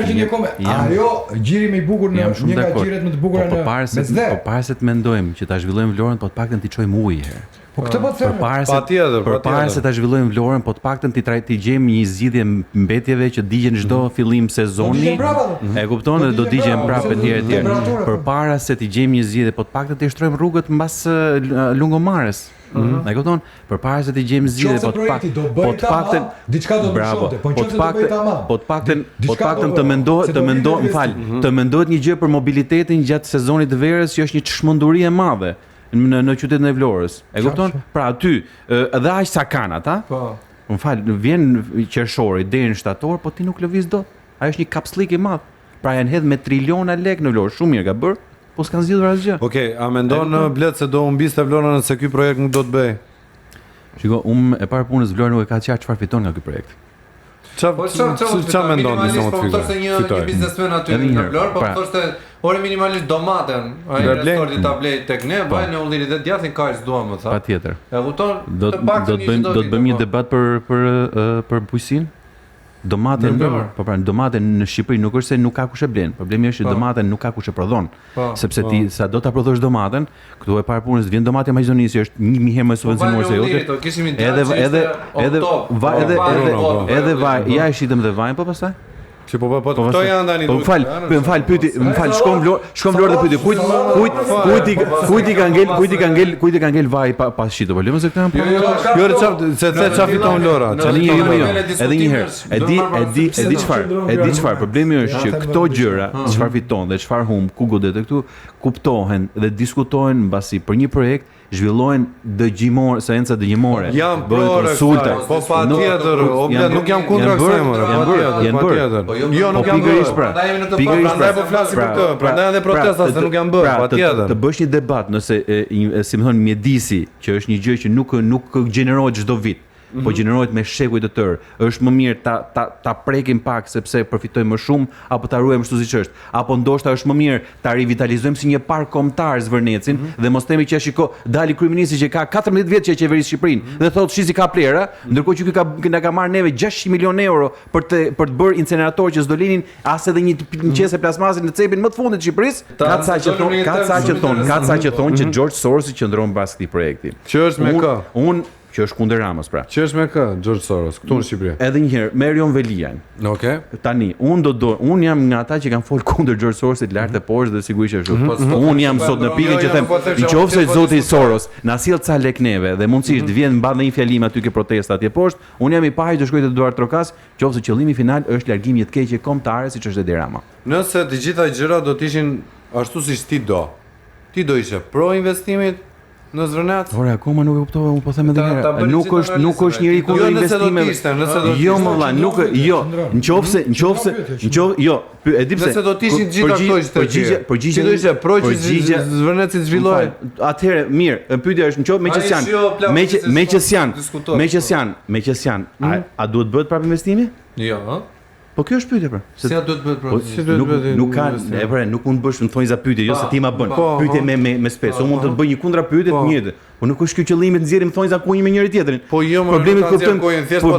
Ajo gjiri më i bukur në një nga gjiret më të bukura në Mesdhe. Po para se të mendojmë që ta zhvillojmë Vlorën, po të paktën t'i çojmë ujë herë. Po këtë po të them. Përpara se ta zhvillojmë Vlorën, po të paktën ti gjejmë një zgjidhje mbetjeve që digjen çdo fillim sezoni. E kupton dhe do digjen prapë etj. Përpara se ti gjejmë një zgjidhje, po të paktën ti shtrojmë rrugët mbas lungommarrës. E kupton? Përpara se ti gjejmë zgjidhje, po të paktën diçka do të shohte, po të paktën të mendohet një gjë për mobilitetin gjatë sezonit të verës që është një çmenduri e madhe në qytetin e Vlorës. E kupton? Pra aty edhe aq sa kanë ata. Po. Më fal, vjen qershori deri në shtator, po ti nuk lëviz dot. Ai është një kapslik i madh. Pra janë hedh me triliona lekë në Vlorë, shumë mirë ka bër, po s'kan zgjidhur asgjë. Okej, a mendon Blet se do humbiste Vlora nëse ky projekt nuk do të bëj? Shiko, e para punës Vlora nuk e ka qartë çfarë fiton nga ky projekt. Çfarë mendon ti zonë Po thoshte një biznesmen aty në Vlorë, po thoshte ore minimalisht domaten, ai investori ta blej tek ne, vaj në Ulliri dhe djathin kaq s'duam më tha. Patjetër. E kupton? Do të bëjmë një debat për bujqësinë. Domaten, po pra, domaten në Shqipëri nuk është se nuk ka kush e blen. Problemi është që domaten nuk ka kush e prodhon. Sepse ti sa do ta prodhosh domaten, këtu e para punës vjen domati maqedonisi që është 1000 herë më subvencionuar se jote. Edhe vaj, ja e shitëm dhe vajin, po pastaj. Si po këto janë tani. Po më fal, shkon Vlorë dhe pyeti kujt i ka ngel vaj pas shitur. Po lëmë se këta janë. Jo, çfarë fiton Vlora? Edhe një herë. E di çfarë. Problemi është që këto gjëra, çfarë fiton dhe çfarë humb, ku godet këtu, kuptohen dhe diskutohen mbasi për një projekt zhvillohen dëgjimor, seanca dëgjimore. Jam konsulta. Po patjetër, nuk jam kundër kësaj, patjetër. Jo, nuk jam pikërisht pra. Prandaj po flasim për këtë. Prandaj edhe protesta se nuk jam bërë, patjetër. Të bësh një debat nëse si më thon mjedisi, që është një gjë që nuk gjenerohet çdo vit. Po gjenerohet me shekuj të tërë. Është më mirë ta prekim pak sepse përfitojmë më shumë apo ta ruajmë ashtu siç është. Apo ndoshta është më mirë ta rivitalizojmë si një park kombëtar Zvërnecin dhe mos themi që shiko, dali kryeministri që ka 14 vjet që e qeveris Shqipërinë dhe thotë shizi ka plera, ndërkohë që ky na ka marrë neve 600 milionë euro për të bërë incinerator që s'do linin as edhe një qese plasmasi në cepin më të fundit të Shqipërisë. Ka ca që thonë që George Soros i qëndron pas këtij projekti. Që është me kë? Që është kundër Ramës pra. Që është me kë George Soros këtu në Shqipëri? Edhe një herë Merion Velian. Okej. Tani unë jam nga ata që kanë folë kundër George Sorosit lart e poshtë dhe sigurisht ashtu. Unë jam sot në pikën që them, nëse zoti Soros na sjell ca lek neve dhe mundësisht vjen mbaj në një fjalim aty ke protesta atje poshtë, unë jam i pari të shkoj te Eduard Trokas, qofse qëllimi final është largimi i të keqe kombëtare siç është Edi Rama. Nëse të gjitha gjërat do të ishin ashtu siç ti do. Ti do ishe pro investimit në Zvërnat? Ore, akoma nuk e kuptova, unë po them edhe një herë. Nuk është njëri kundër investimeve. Jo, më valla, e di pse. Nëse do të ishin gjitha këto ishte. Përgjigje do ishte pro që Zvërnat si zhvillohet. Atëherë, mirë, pyetja është nëse me që janë, a duhet bëhet prapë investimi? Jo, Po kjo është pyetje pra. Si do të bëhet pra? Nuk ka, nuk mund të bësh në thonjza pyetje, jo se ti ma bën. Pyetje me spes. Unë mund të bëj një kundra pyetje të njëjtë. Po nuk është ky qëllimi të nxjerrim thonjza ku një me njëri tjetrin. Po jo, problemi kuptojmë, thjesht po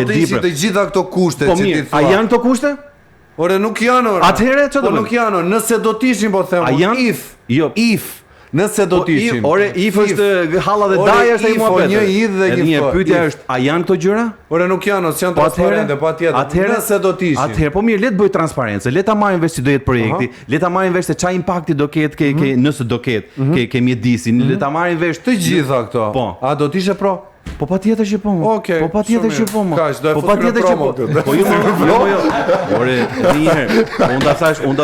të ishin të gjitha këto kushte që ti thua. A janë këto kushte? Ore nuk janë. Atëherë çfarë do? Po nuk janë. Nëse do të ishin po them. If. Nëse do të ishin. Ore if është halla dhe daja është ai muhabet. Një idh dhe një f. Pyetja është, a janë këto gjëra? Ore nuk janë, janë transparente, patjetër. Nëse do të ishin. Atëherë, po mirë, le të bëj transparencë. Le ta marrim vesh si do jetë projekti. Le ta marrim vesh se çfarë impakti do ketë nëse do ketë ke mjedisin. Le ta marrim vesh të gjitha këto. Po. A do të ishe pro? Po patjetër që po. Okej. Po patjetër që po. Po patjetër që po. Po jo. Ore, një herë. Unë ta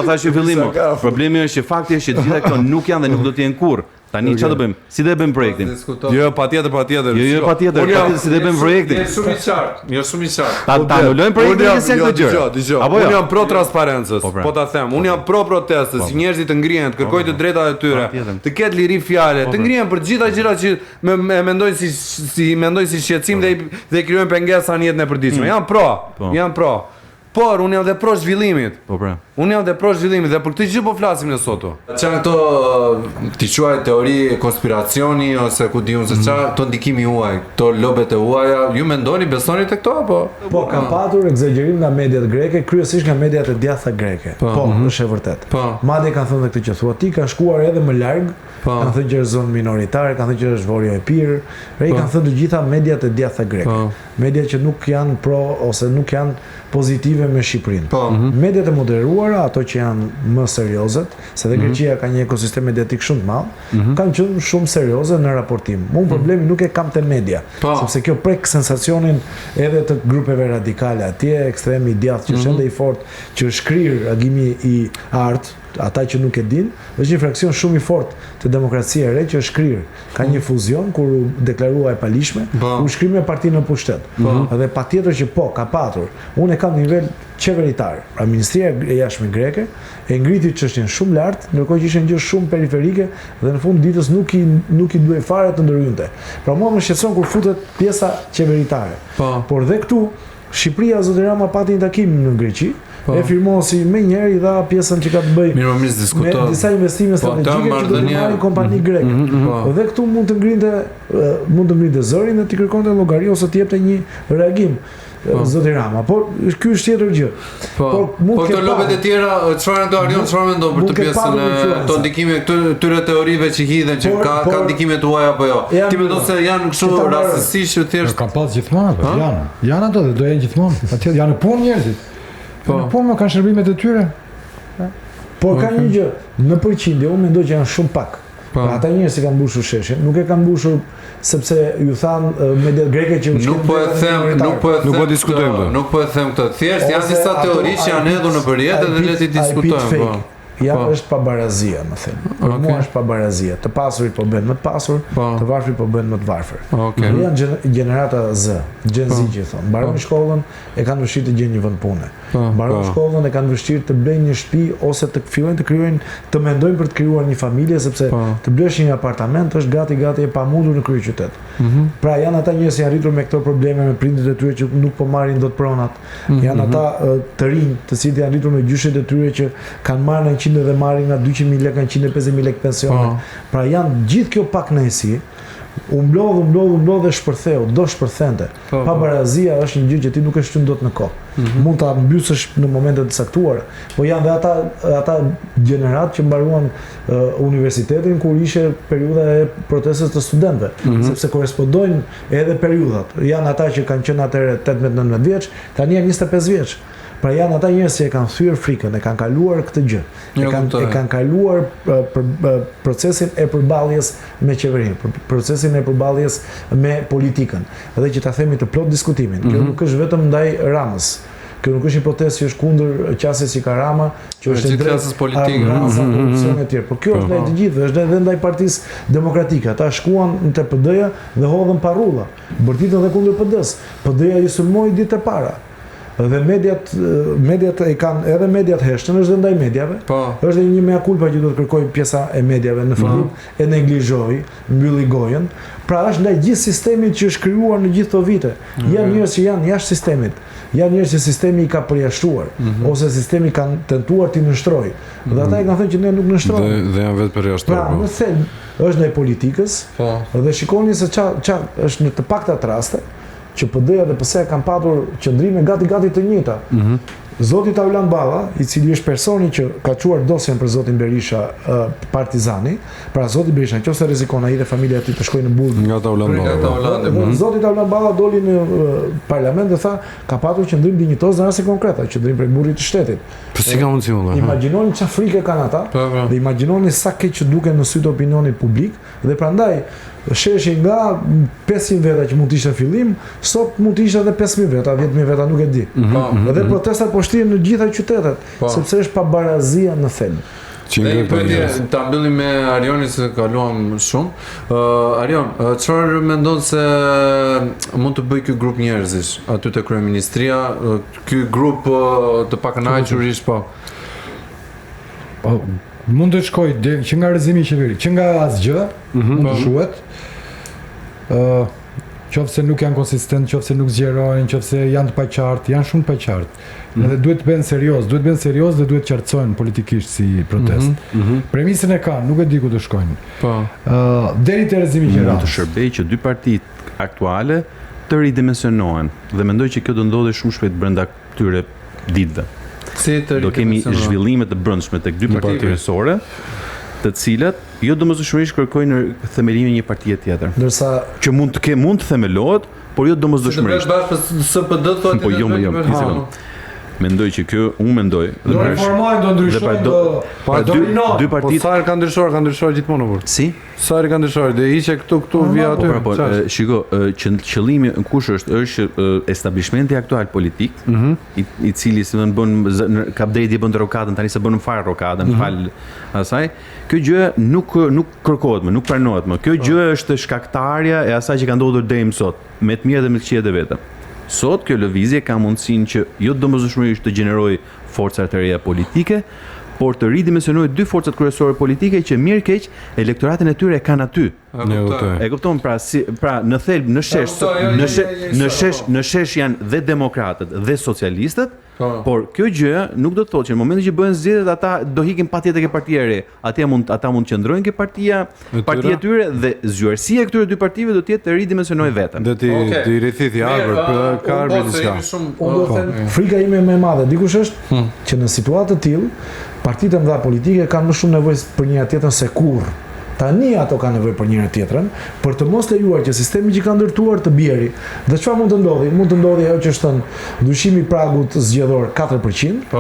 thash në fillim. Problemi është që fakti është që gjitha këto nuk janë dhe nuk do të jenë kurrë. Tani çfarë do bëjmë? Si do e bëjmë projektin? Jo, patjetër. Jo, patjetër, si do e bëjmë projektin? Është shumë i qartë. Ta anulojmë projektin se këto gjëra. Dgjoj. Unë jam pro transparencës. Po ta them, unë jam pro protestës, si njerëzit të ngrihen, të kërkojnë të drejtat e tyre, të ketë liri fjalë, të ngrihen për gjitha gjërat që mendojnë si shqetësim dhe krijojnë pengesa në jetën e përditshme. Jam pro. Por unë jam dhe pro zhvillimit. Po pra. Unë jam dhe pro zhvillimit dhe për këtë gjë po flasim ne sotu. Çan këto ti quaj teori konspiracioni ose ku diun se çfarë to ndikimi juaj, to lobet e huaja, ju mendoni, besoni te këto apo? Po, ka patur egzagerim nga mediat greke, kryesisht nga mediat e djatha greke. Po, është e vërtet. Madje kanë thënë këtë që thua ti, ka shkuar edhe më larg, kanë thënë që është zonë minoritare, kanë thënë që është Vorja e Pirë, i kanë thënë të gjitha mediat e djatha greke. Media që nuk janë pro ose nuk janë pozitive me Shqipërinë. Mediat e moderuara, ato që janë më seriozet, se dhe Greqia ka një ekosistem mediatik shumë të madh, kanë qenë shumë serioze në raportim. Unë problemi nuk e kam te media, sepse kjo prek sensacionin edhe të grupeve radikale atje, ekstremi i djathtë që është ende i fortë, që është shkrir agimi i art, ata që nuk e din, është një fraksion shumë i fortë të demokracia e re që është shkrir. Ka një fuzion kur u deklarua e palishme, u shkri me partinë në pushtet. Dhe patjetër që ka patur. Unë e kam në nivel qeveritar. Pra Ministria e Jashtme greke e ngriti çështjen shumë lart, ndërkohë që ishte një gjë shumë periferike dhe në fund ditës nuk i duhej fare të ndërhynte. Pra mua më shqetëson kur futet pjesa qeveritare. Por dhe këtu Shqipëria, zoti Rama pati një takim në Greqi, e firmosi me njëherë i dha pjesën që ka të bëjë me disa investime strategjike që do të marrin kompani greke. Dhe këtu mund të ngrinte zërin dhe të kërkonte llogari ose të jepte një reagim. Zoti Rama, por ky është tjetër gjë. Po këto lobet e tjera, çfarë do Arion, çfarë mendon për të pjesën e to ndikime këtyre teorive që hidhen që ka ndikime tuaja apo jo? Ti mendon se janë kështu rastësisht që thjesht kanë pas gjithmonë, janë ato dhe do jenë gjithmonë. Atje janë punë njerëzit. Po më kanë shërbimet e tyre. Por ka një gjë, në përqindje unë mendoj që janë shumë pak. Ata njerëz që kanë mbushur sheshin, nuk e kanë mbushur sepse ju thanë mediat greke që nuk po diskutojmë. Nuk po e them këtë. Thjesht janë disa teori që janë hedhur në përjetë dhe le të diskutojmë. Është pabarazia, më thënë. Për mua është pabarazia. Të pasurit po bën më të pasur, të varfrit po bën më të varfër. Janë gjenerata Z, Gen Z që thonë. Mbarojnë shkollën, e kanë vështirë të gjejnë një vend pune. Mbarojnë shkollën, e kanë vështirë të blejnë një shtëpi ose të fillojnë të krijojnë, të mendojnë për të krijuar një familje sepse të blesh një apartament është gati e pamundur në kryeqytet. Pra janë ata njerëz që janë arritur me këto probleme me prindërit e tyre që nuk po marrin dot pronat. Janë ata të rinj, të cilët janë arritur me gjyshet e tyre që kanë marrë dhe marrin nga 200.000 lekë, 150.000 lekë pensione. Pra janë gjithë kjo pak nëjsi, u mblodh dhe shpërtheu, do shpërthente. Pabarazia është një gjë që ti nuk e shtyn dot në kohë. Mund ta mbysësh në momente të caktuara, po janë dhe ata gjenerat që mbaruan universitetin kur ishte periudha e protestës të studentëve, sepse korrespondojnë edhe periudhat. Janë ata që kanë qenë atëherë 18-19 vjeç, tani janë 25 vjeç. Pra janë ata njerëz që e kanë thyer frikën, e kanë kaluar këtë gjë. E kanë kaluar procesin e përballjes me qeverinë, procesin e përballjes me politikën. Dhe që ta themi të plot diskutimin. Kjo nuk është vetëm ndaj Ramës. Kjo nuk është një protestë që është kundër qasjes si ka Rama, që është drejt klasës politike, korrupsion e tjerë. Por kjo është ndaj të gjithëve, është edhe ndaj Partisë Demokratike. Ata shkuan në PD-ja dhe hodhën parrulla. Bërtitën dhe kundër PD-s. PD-ja i sulmoi ditë e para. Dhe mediat e kanë, edhe mediat heshtën, është dhe ndaj medjave, është dhe një mea culpa që do të kërkoj pjesa e medjave në fillim, e neglizhoi, mbylli gojën, pra është ndaj gjithë sistemit që është krijuar në gjithë këto vite. Janë njerëz që janë jashtë sistemit, janë njerëz që sistemi i ka përjashtuar, ose sistemi kanë tentuar t'i nështrojë. Dhe ata i kanë thënë që ne nuk nështrojmë. Dhe janë vetë përjashtuar. Pra, në thelb është ndaj politikës, dhe shikoni se ç'a është në të paktat raste që PD-ja dhe PS-ja kanë patur qëndrime gati të njëjta. Zoti Taulan Balla, i cili është personi që ka çuar dosjen për zotin Berisha partizani, pra zoti Berisha nëse rrezikon ai dhe familja e tij të shkojnë në burg nga Taulan Balla. Zoti Taulan Balla doli në parlament dhe tha ka patur qëndrim dinjitoz në raste konkreta, qëndrim për burrit të shtetit. Po si ka mundësi unë? Imagjinoni çfarë frikë kanë ata, dhe imagjinoni sa keq që duken në sy të opinionit publik, dhe prandaj sheshi nga 500 veta që mund të ishte fillim, sot mund të ishte edhe 5.000 veta, 10.000 veta, nuk e di. Dhe protestat po shtihen në gjitha qytetet, sepse është pabarazia në thelb. Dhe i pyetje, ta mbyllim me Arionin se kaluam shumë. Arion, çfarë mendon se mund të bëj ky grup njerëzish aty te kryeministria, ky grup të pakënaqurish po? Mund të shkoj që nga rrëzimi i qeverisë, që nga asgjë, mund të shuhet. qofse nuk janë konsistent, qofse nuk zgjerojnë, qofse janë të paqartë, janë shumë të paqartë. Edhe duhet të bëhen serios dhe duhet të qartësohen politikisht si protest. Premisën e kanë, nuk e di ku të shkojnë. Deri te rrezimi i Mund të shërbej që dy partitë aktuale të ridimensionohen dhe mendoj që kjo do ndodhi shumë shpejt brenda këtyre ditëve. Do kemi zhvillime të brendshme tek dy parti kryesore, të cilat jo domosdoshmërisht kërkojnë themelimin e një partie tjetër. Ndërsa që mund të themelohet, por jo domosdoshmërisht. SPD thotë po jo. Mendoj që kjo, unë mendoj. Do reformojnë, do ndryshojnë, dy partitë. Po sa ka ndryshuar gjithmonë për. Si? Sa ka ndryshuar, dhe hiqe këtu via aty. Po, shiko, qëllimi në kush është establishmenti aktual politik, i cili si më bën kapdrejti bën rokadën, tani se bën fare rokadën, fal asaj. Kjo gjë nuk kërkohet më, nuk pranohet më. Kjo gjë është shkaktarja e asaj që ka ndodhur deri më sot, me të mirë dhe me të këqijat e veta. Sot kjo lëvizje ka mundësinë që jo domosdoshmërisht të gjenerojë forca të reja politike, por të ridimensionojë dy forcat kryesore politike që mirë keq elektoratin e tyre kanë aty. E kupton, pra në thelb, në shesh janë dhe demokratët dhe socialistët, por kjo gjë nuk do të thotë që në momentin që bëhen zgjedhjet ata do hiqin patjetër ke partia e re. Ata mund të qëndrojnë ke partia e tyre dhe zgjuarësia e këtyre dy partive do të jetë të ridimensionojë veten. Do t'i rithiti arbër, ka arbër diçka. Frika ime më e madhe dikush është që në situatë të tillë partitë e mëdha politike kanë më shumë nevojë për njëra tjetrën se kurrë. Tani ato kanë nevojë për njëra tjetrën për të mos lejuar që sistemi që ka ndërtuar të bjeri. Dhe çfarë mund të ndodhi? Mund të ndodhi ajo që është ndryshimi i pragut zgjedhor 4%,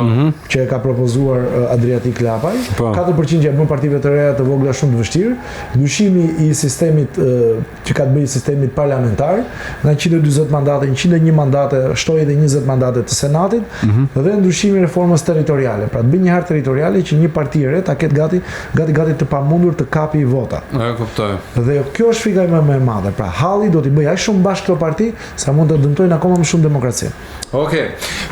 që e ka propozuar Adriatik Lapaj, 4% që bën partive të reja të vogla shumë të vështirë, ndryshimi i sistemit që ka të bëjë sistemit parlamentar, nga 140 mandate, 101 mandate, shtoi edhe 20 mandate të Senatit, dhe ndryshimi i reformës territoriale. Pra të bëjë një hartë territoriale që një parti e re ta ketë gati të pamundur të kapi vota. E kuptoj. Dhe kjo është frika më e madhe. Pra halli do t'i bëjë aq shumë bashkë këto parti sa mund të dëmtojnë akoma më shumë demokracinë. Okej.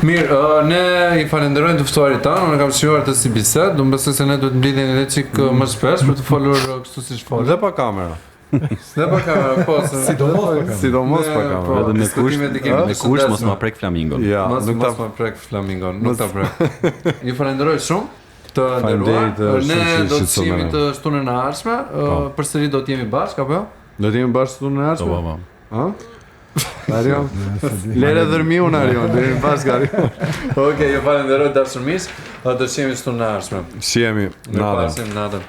Mirë, ne I falenderojmë të ftuarit tanë, unë kam shijuar të si bisedë, do besoj se ne duhet mbledhjen edhe çik më shpesh për të folur kështu siç folë. Dhe pa kamera. Dhe pa kamera, po, sidomos pa kamera. Edhe me kusht mos ma prek flamingon. Ja, nuk ta prek flamingon, nuk ta prek. Ju falenderoj shumë. Të nderuar, ne do të jemi të shtunën e ardhshme, përsëri do të jemi bashkë apo jo? Do të jemi bashkë shtunën e ardhshme? Po. Ha? Arion. Lere dhërmiun Arion, do jemi bashkë Arion. Okej, ju falenderoj dashur miq, do të jemi shtunën e ardhshme. Shihemi natën. Natën.